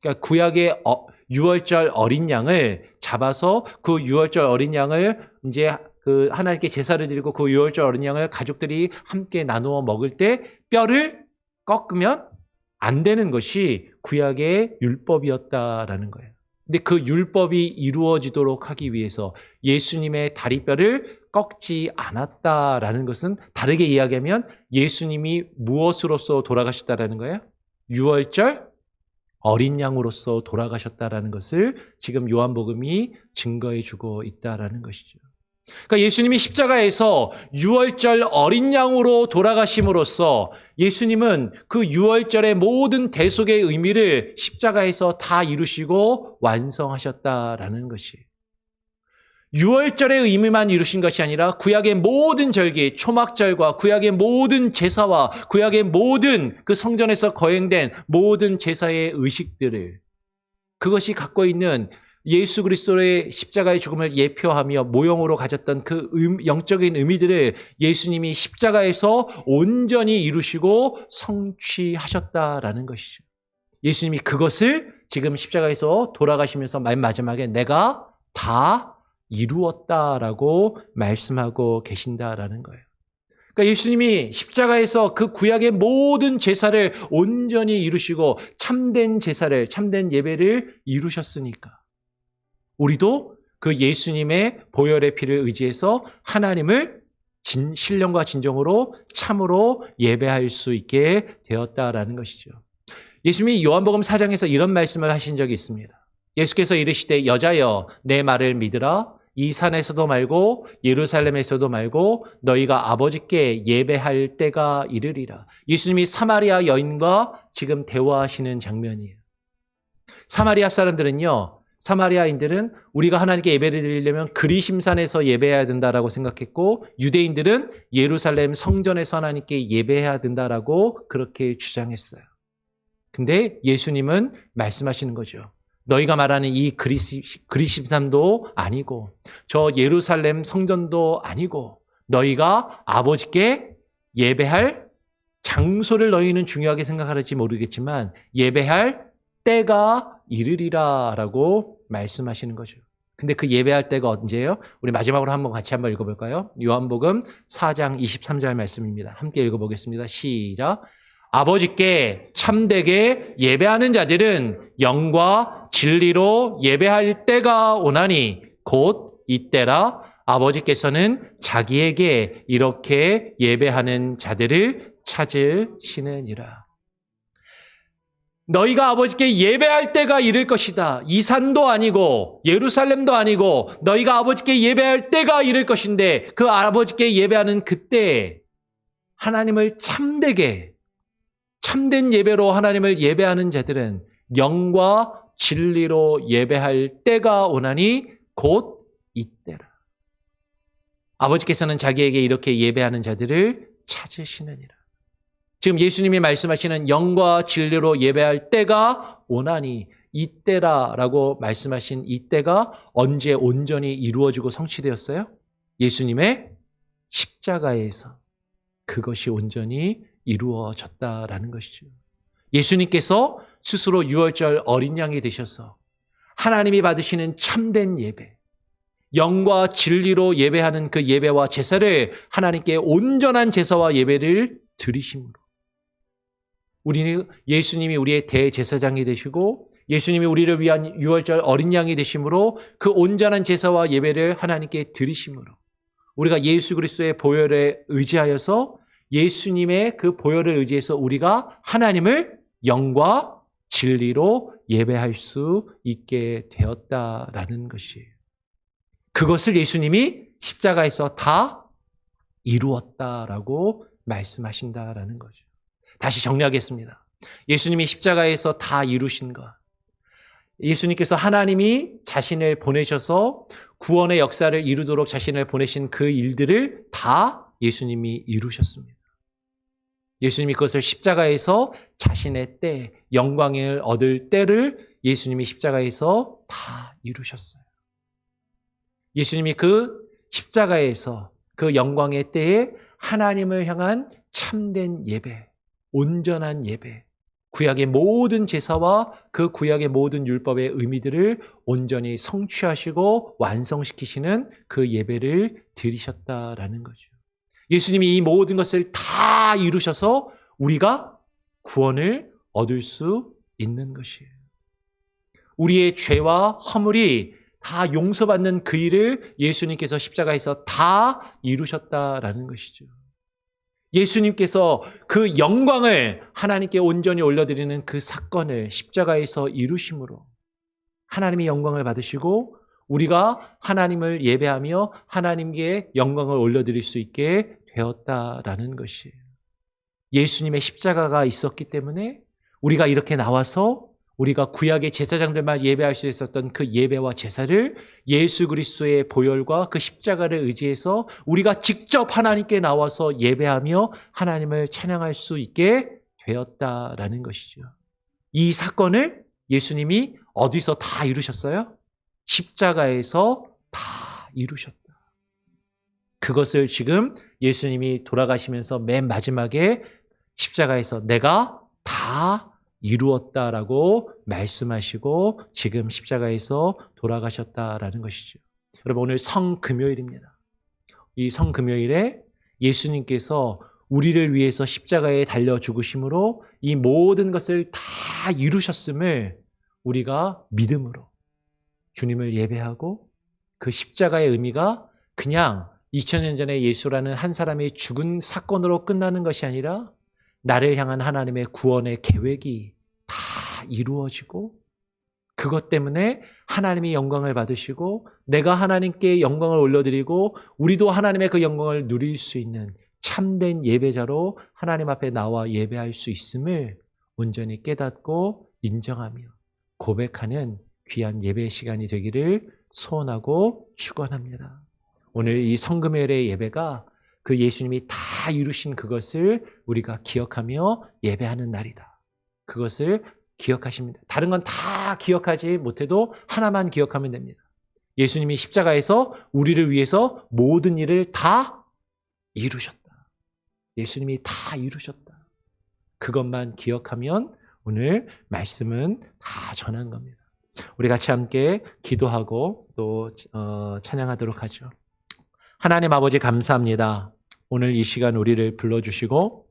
그러니까 구약의 유월절 어린 양을 잡아서 그 유월절 어린 양을 이제 그 하나님께 제사를 드리고 그 유월절 어린 양을 가족들이 함께 나누어 먹을 때 뼈를 꺾으면 안 되는 것이 구약의 율법이었다라는 거예요. 근데 그 율법이 이루어지도록 하기 위해서 예수님의 다리뼈를 꺾지 않았다라는 것은 다르게 이야기하면 예수님이 무엇으로서 돌아가셨다라는 거예요? 유월절 어린 양으로서 돌아가셨다라는 것을 지금 요한복음이 증거해 주고 있다라는 것이죠. 그러니까 예수님이 십자가에서 유월절 어린 양으로 돌아가심으로써 예수님은 그 유월절의 모든 대속의 의미를 십자가에서 다 이루시고 완성하셨다라는 것이, 유월절의 의미만 이루신 것이 아니라 구약의 모든 절기, 초막절과 구약의 모든 제사와 구약의 모든 그 성전에서 거행된 모든 제사의 의식들을, 그것이 갖고 있는 예수 그리스도의 십자가의 죽음을 예표하며 모형으로 가졌던 그 영적인 의미들을 예수님이 십자가에서 온전히 이루시고 성취하셨다라는 것이죠. 예수님이 그것을 지금 십자가에서 돌아가시면서 맨 마지막에 내가 다 이루었다라고 말씀하고 계신다라는 거예요. 그러니까 예수님이 십자가에서 그 구약의 모든 제사를 온전히 이루시고 참된 제사를, 참된 예배를 이루셨으니까 우리도 그 예수님의 보혈의 피를 의지해서 하나님을 신령과 진정으로 참으로 예배할 수 있게 되었다라는 것이죠. 예수님이 요한복음 4장에서 이런 말씀을 하신 적이 있습니다. 예수께서 이르시되 여자여 내 말을 믿으라. 이 산에서도 말고 예루살렘에서도 말고 너희가 아버지께 예배할 때가 이르리라. 예수님이 사마리아 여인과 지금 대화하시는 장면이에요. 사마리아 사람들은요, 사마리아인들은 우리가 하나님께 예배를 드리려면 그리심산에서 예배해야 된다라고 생각했고, 유대인들은 예루살렘 성전에서 하나님께 예배해야 된다라고 그렇게 주장했어요. 근데 예수님은 말씀하시는 거죠. 너희가 말하는 이 그리심산도 아니고 저 예루살렘 성전도 아니고 너희가 아버지께 예배할 장소를 너희는 중요하게 생각할지 모르겠지만 예배할 때가 이르리라라고 말씀하시는 거죠. 근데 그 예배할 때가 언제예요? 우리 마지막으로 같이 한번 읽어볼까요? 요한복음 4장 23절 말씀입니다. 함께 읽어보겠습니다. 시작. 아버지께 참되게 예배하는 자들은 영과 진리로 예배할 때가 오나니 곧 이때라. 아버지께서는 자기에게 이렇게 예배하는 자들을 찾으시느니라. 너희가 아버지께 예배할 때가 이를 것이다. 이 산도 아니고 예루살렘도 아니고 너희가 아버지께 예배할 때가 이를 것인데 그 아버지께 예배하는 그때 하나님을 참되게 참된 예배로 하나님을 예배하는 자들은 영과 진리로 예배할 때가 오나니 곧 이때라. 아버지께서는 자기에게 이렇게 예배하는 자들을 찾으시느니라. 지금 예수님이 말씀하시는 영과 진리로 예배할 때가 오나니 이때라라고 말씀하신 이때가 언제 온전히 이루어지고 성취되었어요? 예수님의 십자가에서 그것이 온전히 이루어졌다라는 것이죠. 예수님께서 스스로 유월절 어린 양이 되셔서 하나님이 받으시는 참된 예배, 영과 진리로 예배하는 그 예배와 제사를 하나님께 온전한 제사와 예배를 드리심으로 우리는 예수님이 우리의 대제사장이 되시고 예수님이 우리를 위한 유월절 어린 양이 되심으로 그 온전한 제사와 예배를 하나님께 드리심으로 우리가 예수 그리스도의 보혈에 의지하여서 예수님의 그 보혈을 의지해서 우리가 하나님을 영과 진리로 예배할 수 있게 되었다라는 것이에요. 그것을 예수님이 십자가에서 다 이루었다라고 말씀하신다라는 거죠. 다시 정리하겠습니다. 예수님이 십자가에서 다 이루신 것. 예수님께서 하나님이 자신을 보내셔서 구원의 역사를 이루도록 자신을 보내신 그 일들을 다 예수님이 이루셨습니다. 예수님이 그것을 십자가에서 자신의 때, 영광을 얻을 때를 예수님이 십자가에서 다 이루셨어요. 예수님이 그 십자가에서 그 영광의 때에 하나님을 향한 참된 예배, 온전한 예배, 구약의 모든 제사와 그 구약의 모든 율법의 의미들을 온전히 성취하시고 완성시키시는 그 예배를 드리셨다라는 거죠. 예수님이 이 모든 것을 다 이루셔서 우리가 구원을 얻을 수 있는 것이에요. 우리의 죄와 허물이 다 용서받는 그 일을 예수님께서 십자가에서 다 이루셨다라는 것이죠. 예수님께서 그 영광을 하나님께 온전히 올려드리는 그 사건을 십자가에서 이루심으로 하나님의 영광을 받으시고 우리가 하나님을 예배하며 하나님께 영광을 올려드릴 수 있게 되었다라는 것이에요. 예수님의 십자가가 있었기 때문에 우리가 이렇게 나와서 우리가 구약의 제사장들만 예배할 수 있었던 그 예배와 제사를 예수 그리스도의 보혈과 그 십자가를 의지해서 우리가 직접 하나님께 나와서 예배하며 하나님을 찬양할 수 있게 되었다라는 것이죠. 이 사건을 예수님이 어디서 다 이루셨어요? 십자가에서 다 이루셨다. 그것을 지금 예수님이 돌아가시면서 맨 마지막에 십자가에서 내가 다 이루었다라고 말씀하시고 지금 십자가에서 돌아가셨다라는 것이죠. 여러분 오늘 성금요일입니다. 이 성금요일에 예수님께서 우리를 위해서 십자가에 달려 죽으심으로 이 모든 것을 다 이루셨음을 우리가 믿음으로 주님을 예배하고 그 십자가의 의미가 그냥 2000년 전에 예수라는 한 사람이 죽은 사건으로 끝나는 것이 아니라 나를 향한 하나님의 구원의 계획이 다 이루어지고 그것 때문에 하나님이 영광을 받으시고 내가 하나님께 영광을 올려드리고 우리도 하나님의 그 영광을 누릴 수 있는 참된 예배자로 하나님 앞에 나와 예배할 수 있음을 온전히 깨닫고 인정하며 고백하는 귀한 예배 시간이 되기를 소원하고 축원합니다. 오늘 이 성금요일의 예배가 그 예수님이 다 이루신 그것을 우리가 기억하며 예배하는 날이다. 그것을 기억하십니다. 다른 건 다 기억하지 못해도 하나만 기억하면 됩니다. 예수님이 십자가에서 우리를 위해서 모든 일을 다 이루셨다. 예수님이 다 이루셨다. 그것만 기억하면 오늘 말씀은 다 전한 겁니다. 우리 같이 함께 기도하고 또 찬양하도록 하죠. 하나님 아버지 감사합니다. 오늘 이 시간 우리를 불러주시고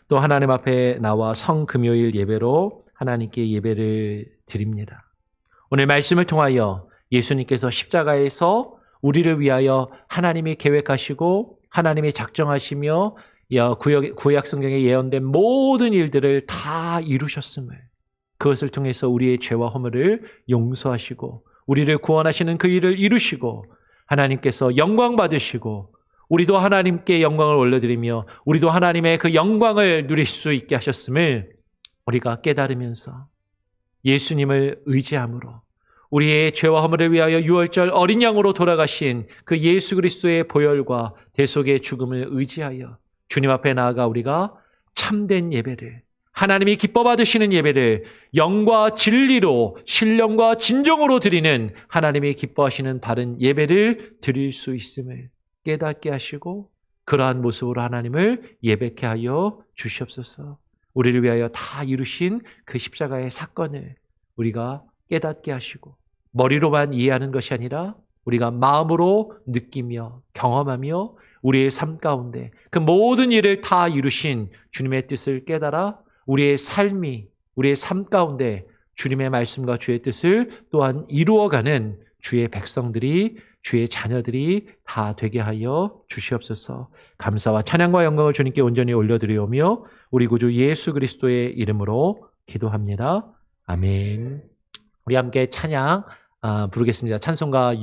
또 하나님 앞에 나와 성금요일 예배로 하나님께 예배를 드립니다. 오늘 말씀을 통하여 예수님께서 십자가에서 우리를 위하여 하나님이 계획하시고 하나님이 작정하시며 구약 성경에 예언된 모든 일들을 다 이루셨음을, 그것을 통해서 우리의 죄와 허물을 용서하시고 우리를 구원하시는 그 일을 이루시고 하나님께서 영광 받으시고 우리도 하나님께 영광을 올려드리며 우리도 하나님의 그 영광을 누릴 수 있게 하셨음을 우리가 깨달으면서 예수님을 의지함으로 우리의 죄와 허물을 위하여 유월절 어린 양으로 돌아가신 그 예수 그리스도의 보혈과 대속의 죽음을 의지하여 주님 앞에 나아가 우리가 참된 예배를, 하나님이 기뻐 받으시는 예배를 영과 진리로 신령과 진정으로 드리는 하나님이 기뻐하시는 바른 예배를 드릴 수 있음을 깨닫게 하시고 그러한 모습으로 하나님을 예배케 하여 주시옵소서. 우리를 위하여 다 이루신 그 십자가의 사건을 우리가 깨닫게 하시고 머리로만 이해하는 것이 아니라 우리가 마음으로 느끼며 경험하며 우리의 삶 가운데 그 모든 일을 다 이루신 주님의 뜻을 깨달아 우리의 삶이, 우리의 삶 가운데 주님의 말씀과 주의 뜻을 또한 이루어가는 주의 백성들이, 주의 자녀들이 다 되게 하여 주시옵소서. 감사와 찬양과 영광을 주님께 온전히 올려드리오며 우리 구주 예수 그리스도의 이름으로 기도합니다. 아멘. 우리 함께 찬양 부르겠습니다. 찬송가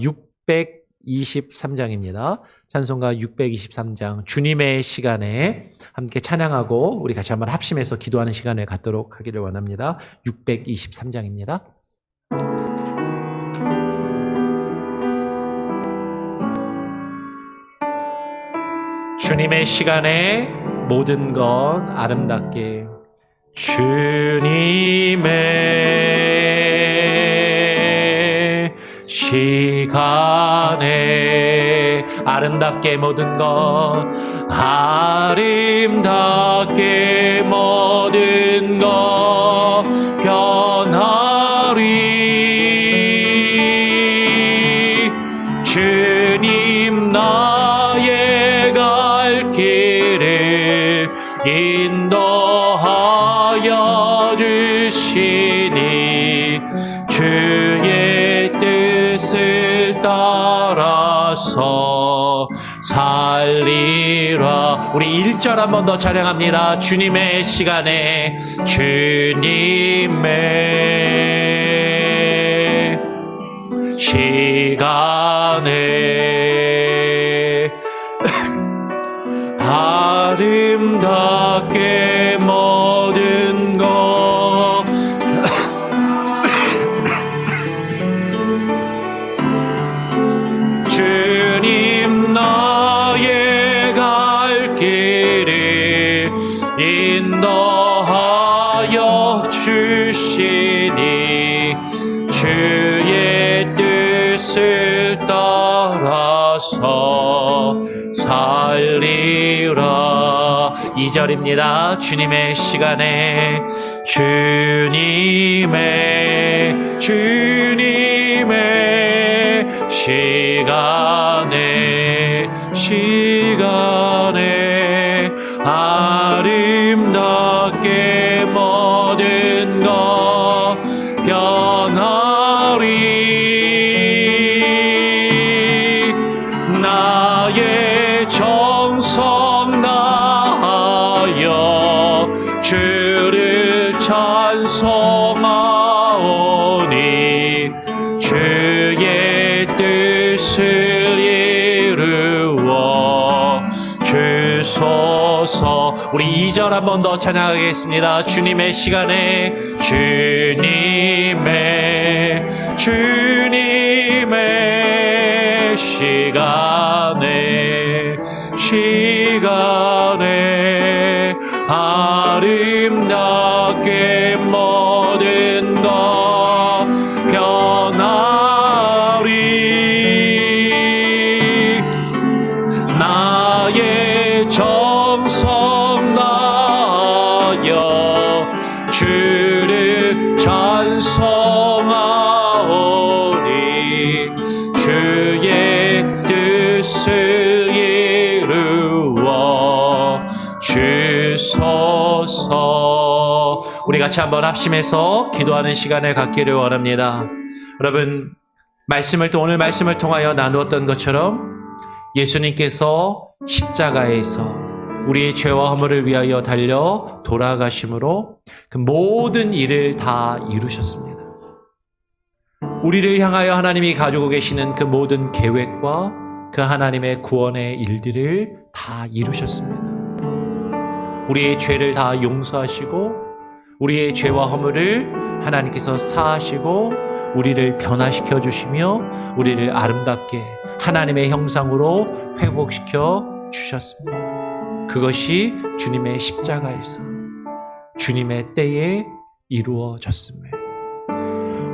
623장입니다. 찬송가 623장 주님의 시간에 함께 찬양하고 우리 같이 한번 합심해서 기도하는 시간을 갖도록 하기를 원합니다. 623장입니다. 주님의 시간에 모든 것 아름답게 주님의 시간에 아름답게 모든 것 아름답게 모든 것 변하리 주님 나의 갈 길을 인도하여 주시니 주의 뜻을 따라서 살리라. 우리 1절 한 번 더 찬양합니다. 주님의 시간에 주님의 시간에 아름답게 모든 것 주님 나의 갈 길을 인도하여 주시니 주의 뜻을 따라서 살리라. 2절입니다. 주님의 시간에 주님의 시간에 아름답게 모든 것 변하리 나의 정성 다하여 주를 찬송하오니 주의 뜻을 이루어 주소서. 우리 2절 한 번 더 찬양하겠습니다. 주님의 시간에 주님의 시간에 아름답게 모든 것 변하리 나의 정성 다하여 주를 찬송하오니 주의 뜻을 이루어 주소서. 우리 같이 한번 합심해서 기도하는 시간을 갖기를 원합니다. 여러분, 오늘 말씀을 통하여 나누었던 것처럼 예수님께서 십자가에서 우리의 죄와 허물을 위하여 달려 돌아가심으로 그 모든 일을 다 이루셨습니다. 우리를 향하여 하나님이 가지고 계시는 그 모든 계획과 그 하나님의 구원의 일들을 다 이루셨습니다. 우리의 죄를 다 용서하시고 우리의 죄와 허물을 하나님께서 사하시고 우리를 변화시켜 주시며 우리를 아름답게 하나님의 형상으로 회복시켜 주셨습니다. 그것이 주님의 십자가에서 주님의 때에 이루어졌습니다.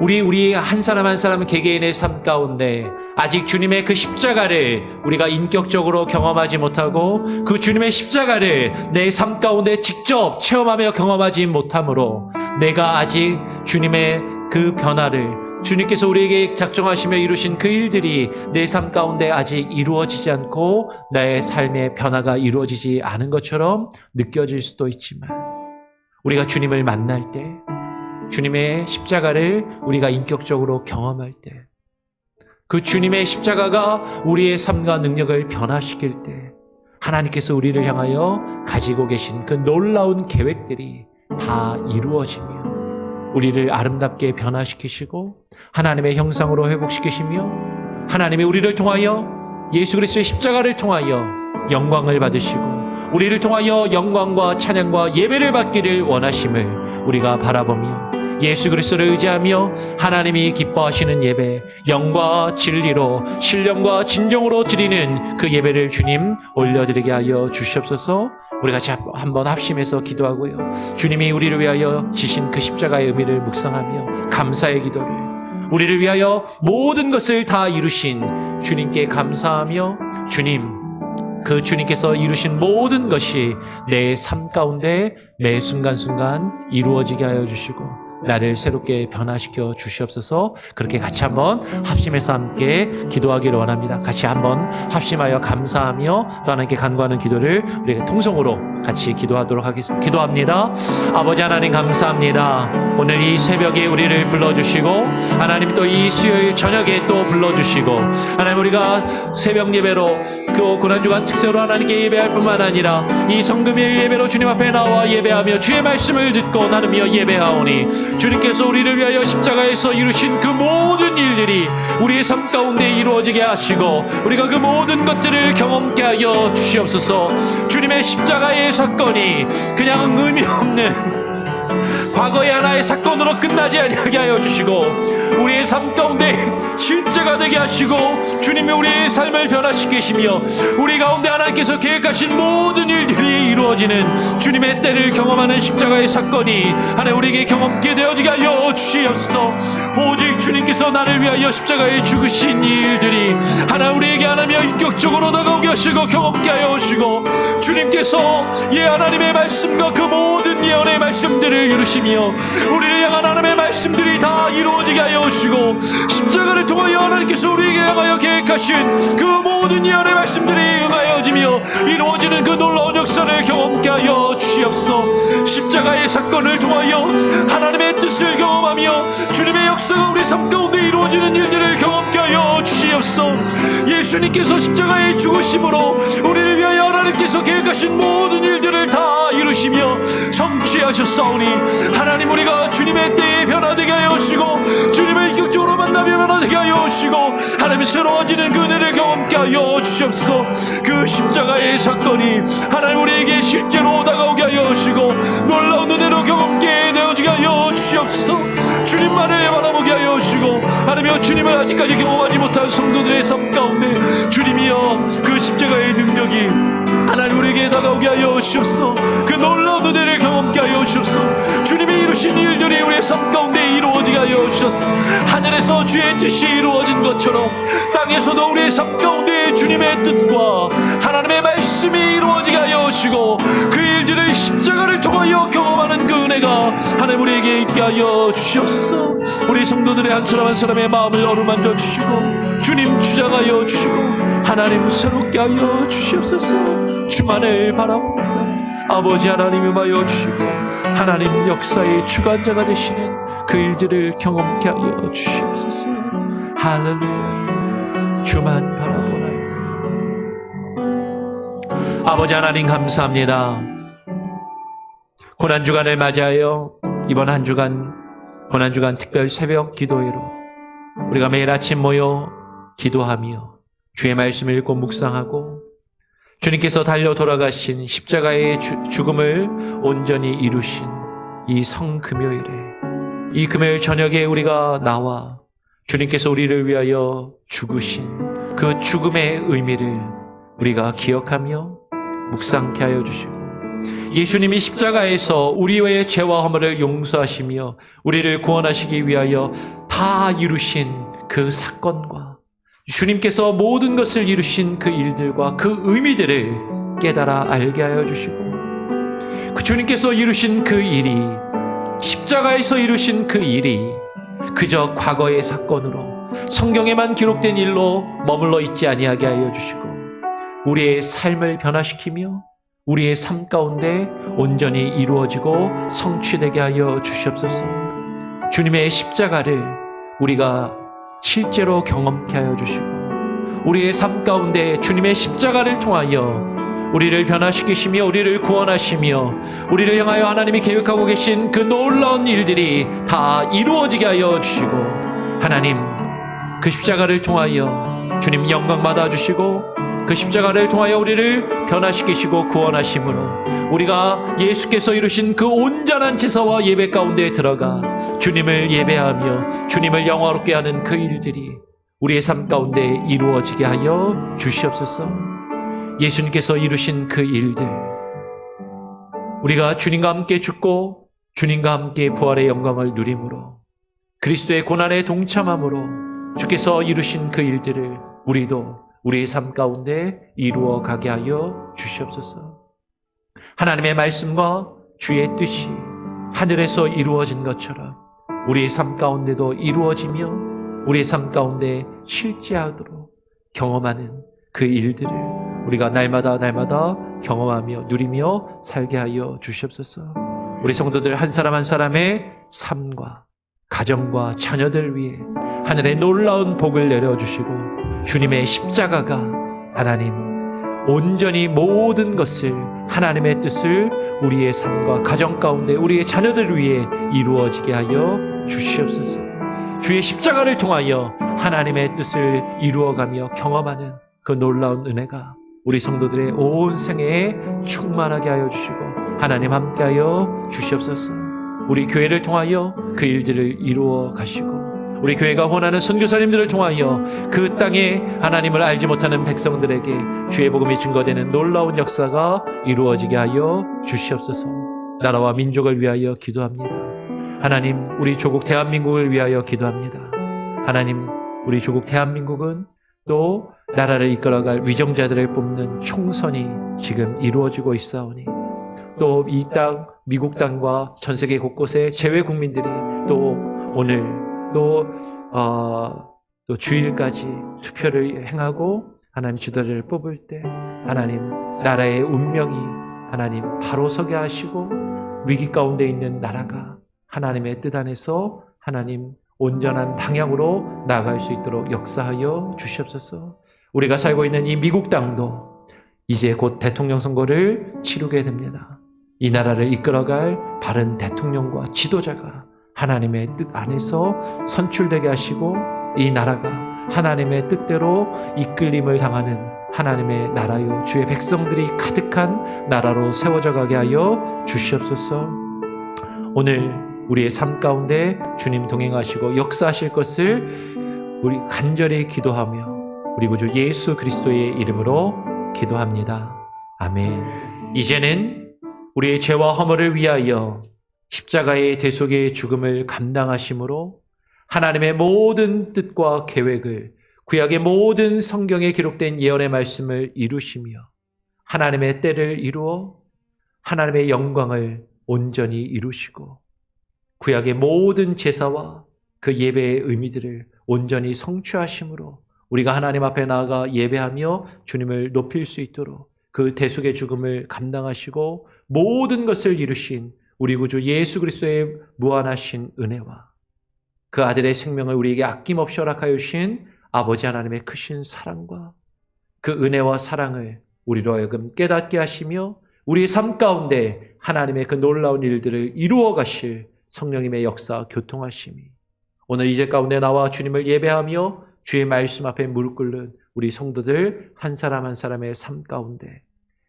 우리 한 사람 한 사람 개개인의 삶 가운데 아직 주님의 그 십자가를 우리가 인격적으로 경험하지 못하고 그 주님의 십자가를 내 삶 가운데 직접 체험하며 경험하지 못하므로 내가 아직 주님의 그 변화를 주님께서 우리에게 작정하시며 이루신 그 일들이 내 삶 가운데 아직 이루어지지 않고 나의 삶의 변화가 이루어지지 않은 것처럼 느껴질 수도 있지만 우리가 주님을 만날 때 주님의 십자가를 우리가 인격적으로 경험할 때 그 주님의 십자가가 우리의 삶과 능력을 변화시킬 때 하나님께서 우리를 향하여 가지고 계신 그 놀라운 계획들이 다 이루어지며 우리를 아름답게 변화시키시고 하나님의 형상으로 회복시키시며 하나님이 우리를 통하여 예수 그리스도의 십자가를 통하여 영광을 받으시고 우리를 통하여 영광과 찬양과 예배를 받기를 원하심을 우리가 바라보며 예수 그리스도를 의지하며 하나님이 기뻐하시는 예배, 영과 진리로 신령과 진정으로 드리는 그 예배를 주님 올려드리게 하여 주시옵소서. 우리 같이 한번 합심해서 기도하고요. 주님이 우리를 위하여 지신 그 십자가의 의미를 묵상하며 감사의 기도를 우리를 위하여 모든 것을 다 이루신 주님께 감사하며 그 주님께서 이루신 모든 것이 내 삶 가운데 매 순간순간 이루어지게 하여 주시고 나를 새롭게 변화시켜 주시옵소서. 그렇게 같이 한번 합심해서 함께 기도하기를 원합니다. 같이 한번 합심하여 감사하며 또 하나님께 간구하는 기도를 우리가 통성으로 같이 기도하도록 하겠습니다. 기도합니다. 아버지 하나님 감사합니다. 오늘 이 새벽에 우리를 불러주시고 하나님 또 이 수요일 저녁에 또 불러주시고 하나님 우리가 새벽 예배로 그 고난주간 특세로 하나님께 예배할 뿐만 아니라 이 성금일 예배로 주님 앞에 나와 예배하며 주의 말씀을 듣고 나누며 예배하오니 주님께서 우리를 위하여 십자가에서 이루신 그 모든 일들이 우리의 삶 가운데 이루어지게 하시고 우리가 그 모든 것들을 경험케 하여 주시옵소서. 주님의 십자가의 사건이 그냥 의미 없는 과거의 하나의 사건으로 끝나지 아니하게 하여 주시고 우리의 삶 가운데 실제가 되게 하시고 주님이 우리의 삶을 변화시키시며 우리 가운데 하나님께서 계획하신 모든 일들이 이루어지는 주님의 때를 경험하는 십자가의 사건이 하나님 우리에게 경험게 되어지게 하여 주시옵소서. 오직 주님께서 나를 위하여 십자가에 죽으신 이 일들이 하나님 우리에게 하나님의 인격적으로 다가오게 하시고 경험게 하여 주시고 주님께서 하나님의 말씀과 그 모든 예언의 말씀들을 이루시며 우리를 향한 하나님의 말씀들이 다 이루어지게 하여 주시고 십자가를 통하여 하나님께서 우리에게 향하여 계획하신 그 모든 예언의 말씀들이 응하여지며 이루어지는 그 놀라운 역사를 경험케 하여 주시옵소서. 십자가의 사건을 통하여 하나님의 뜻을 경험하며 주님의 역사가 우리 삶 가운데 이루어지는 일들을 경험케 하여 주시옵소서. 예수님께서 십자가의 죽으심으로 우리를 위하여 하나님께서 계획하신 모든 일들을 다 이루시며 성취하셨사오니 하나님 우리가 주님의 때에 변화되게 하여 주시고 주님을 인격적으로 만나며 변화되게 하여 주시고 하나님의 새로워지는 그 은혜를 경험케 하여 주시옵소서. 그 십자가의 사건이 하나님 우리에게 실제로 다가오게 하여 주시고 놀라운 은혜로 경험게 되어지게 하여 주시옵소서. 주님만을 바라보게 하여 주시고 하나님이여 주님을 아직까지 경험하지 못한 성도들의 삶 가운데 주님이여 그 십자가의 능력이 하나님 우리에게 다가오게 하여 주시옵소서. 그 놀라운 은혜를 경험케 하여 주시옵소서. 주님이 이루신 일들이 우리의 삶 가운데 이루어지게 하여 주셨소. 하늘에서 주의 뜻이 이루어진 것처럼 땅에서도 우리의 삶 가운데 주님의 뜻과 하나님의 말씀이 이루어지게 하여 주시고 그 일들을 십자가를 통하여 경험하는 그 은혜가 하나님 우리에게 있게 하여 주시옵소서. 우리 성도들의 한 사람 한 사람의 마음을 어루만져 주시고 주님 주장하여 주시고 하나님 새롭게 하여 주시옵소서. 주만을 바라봅니다. 아버지 하나님 임하여 주시고 하나님 역사의 주관자가 되시는 그 일들을 경험케 하여 주시옵소서. 할렐루야. 주만 바라보나이다. 아버지 하나님 감사합니다. 고난주간을 맞이하여 이번 한 주간 고난주간 특별 새벽 기도회로 우리가 매일 아침 모여 기도하며 주의 말씀을 읽고 묵상하고 주님께서 달려 돌아가신 십자가의 죽음을 온전히 이루신 이 성금요일에, 이 금요일 저녁에 우리가 나와 주님께서 우리를 위하여 죽으신 그 죽음의 의미를 우리가 기억하며 묵상케 하여 주시고, 예수님이 십자가에서 우리의 죄와 허물을 용서하시며 우리를 구원하시기 위하여 다 이루신 그 사건과 주님께서 모든 것을 이루신 그 일들과 그 의미들을 깨달아 알게 하여 주시고, 그 주님께서 이루신 그 일이, 십자가에서 이루신 그 일이 그저 과거의 사건으로 성경에만 기록된 일로 머물러 있지 아니하게 하여 주시고, 우리의 삶을 변화시키며 우리의 삶 가운데 온전히 이루어지고 성취되게 하여 주시옵소서. 주님의 십자가를 우리가 실제로 경험케 하여 주시고, 우리의 삶 가운데 주님의 십자가를 통하여 우리를 변화시키시며 우리를 구원하시며 우리를 향하여 하나님이 계획하고 계신 그 놀라운 일들이 다 이루어지게 하여 주시고, 하나님 그 십자가를 통하여 주님 영광 받아주시고, 그 십자가를 통하여 우리를 변화시키시고 구원하심으로 우리가 예수께서 이루신 그 온전한 제사와 예배 가운데 들어가 주님을 예배하며 주님을 영화롭게 하는 그 일들이 우리의 삶 가운데 이루어지게 하여 주시옵소서. 예수님께서 이루신 그 일들, 우리가 주님과 함께 죽고 주님과 함께 부활의 영광을 누림으로, 그리스도의 고난에 동참함으로 주께서 이루신 그 일들을 우리도 우리의 삶 가운데 이루어 가게 하여 주시옵소서. 하나님의 말씀과 주의 뜻이 하늘에서 이루어진 것처럼 우리의 삶 가운데도 이루어지며 우리의 삶 가운데 실제하도록 경험하는 그 일들을 우리가 날마다 경험하며 누리며 살게 하여 주시옵소서. 우리 성도들 한 사람 한 사람의 삶과 가정과 자녀들 위해 하늘의 놀라운 복을 내려주시고, 주님의 십자가가 하나님 온전히 모든 것을, 하나님의 뜻을 우리의 삶과 가정 가운데 우리의 자녀들 위해 이루어지게 하여 주시옵소서. 주의 십자가를 통하여 하나님의 뜻을 이루어가며 경험하는 그 놀라운 은혜가 우리 성도들의 온 생애에 충만하게 하여 주시고 하나님 함께하여 주시옵소서. 우리 교회를 통하여 그 일들을 이루어 가시고, 우리 교회가 원하는 선교사님들을 통하여 그 땅에 하나님을 알지 못하는 백성들에게 주의 복음이 증거되는 놀라운 역사가 이루어지게 하여 주시옵소서. 나라와 민족을 위하여 기도합니다. 하나님, 우리 조국 대한민국을 위하여 기도합니다. 하나님, 우리 조국 대한민국은 또 나라를 이끌어갈 위정자들을 뽑는 총선이 지금 이루어지고 있사오니, 또 이 땅, 미국 땅과 전 세계 곳곳에 재외 국민들이 또 오늘 또 주일까지 투표를 행하고 하나님 지도자를 뽑을 때 하나님 나라의 운명이 하나님 바로 서게 하시고, 위기 가운데 있는 나라가 하나님의 뜻 안에서 하나님 온전한 방향으로 나아갈 수 있도록 역사하여 주시옵소서. 우리가 살고 있는 이 미국 땅도 이제 곧 대통령 선거를 치르게 됩니다. 이 나라를 이끌어갈 바른 대통령과 지도자가 하나님의 뜻 안에서 선출되게 하시고, 이 나라가 하나님의 뜻대로 이끌림을 당하는 하나님의 나라요 주의 백성들이 가득한 나라로 세워져 가게 하여 주시옵소서. 오늘 우리의 삶 가운데 주님 동행하시고 역사하실 것을 우리 간절히 기도하며 우리 구주 예수 그리스도의 이름으로 기도합니다. 아멘. 이제는 우리의 죄와 허물을 위하여 십자가의 대속의 죽음을 감당하심으로 하나님의 모든 뜻과 계획을, 구약의 모든 성경에 기록된 예언의 말씀을 이루시며 하나님의 때를 이루어 하나님의 영광을 온전히 이루시고, 구약의 모든 제사와 그 예배의 의미들을 온전히 성취하심으로 우리가 하나님 앞에 나아가 예배하며 주님을 높일 수 있도록 그 대속의 죽음을 감당하시고 모든 것을 이루신 우리 구주 예수 그리스도의 무한하신 은혜와 그 아들의 생명을 우리에게 아낌없이 허락하여 주신 아버지 하나님의 크신 사랑과 그 은혜와 사랑을 우리로 하여금 깨닫게 하시며 우리의 삶 가운데 하나님의 그 놀라운 일들을 이루어 가실 성령님의 역사 교통하심이 오늘 이제 가운데 나와 주님을 예배하며 주의 말씀 앞에 무릎 꿇는 우리 성도들 한 사람 한 사람의 삶 가운데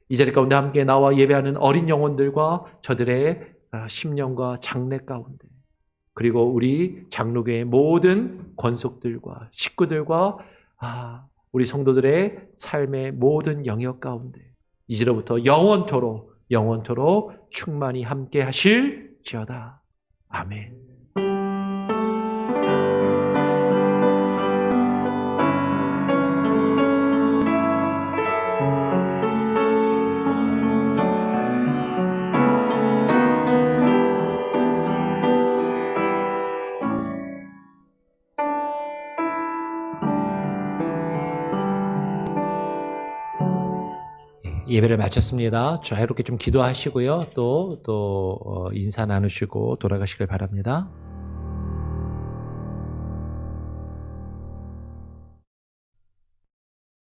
이 자리 가운데 함께 나와 예배하는 어린 영혼들과 저들의 심령과 장래 가운데 그리고 우리 장로교의 모든 권속들과 식구들과 우리 성도들의 삶의 모든 영역 가운데 이제로부터 영원토록 충만히 함께 하실지어다. 아멘. 예배를 마쳤습니다. 자유롭게 좀 기도하시고요. 또 인사 나누시고 돌아가시길 바랍니다.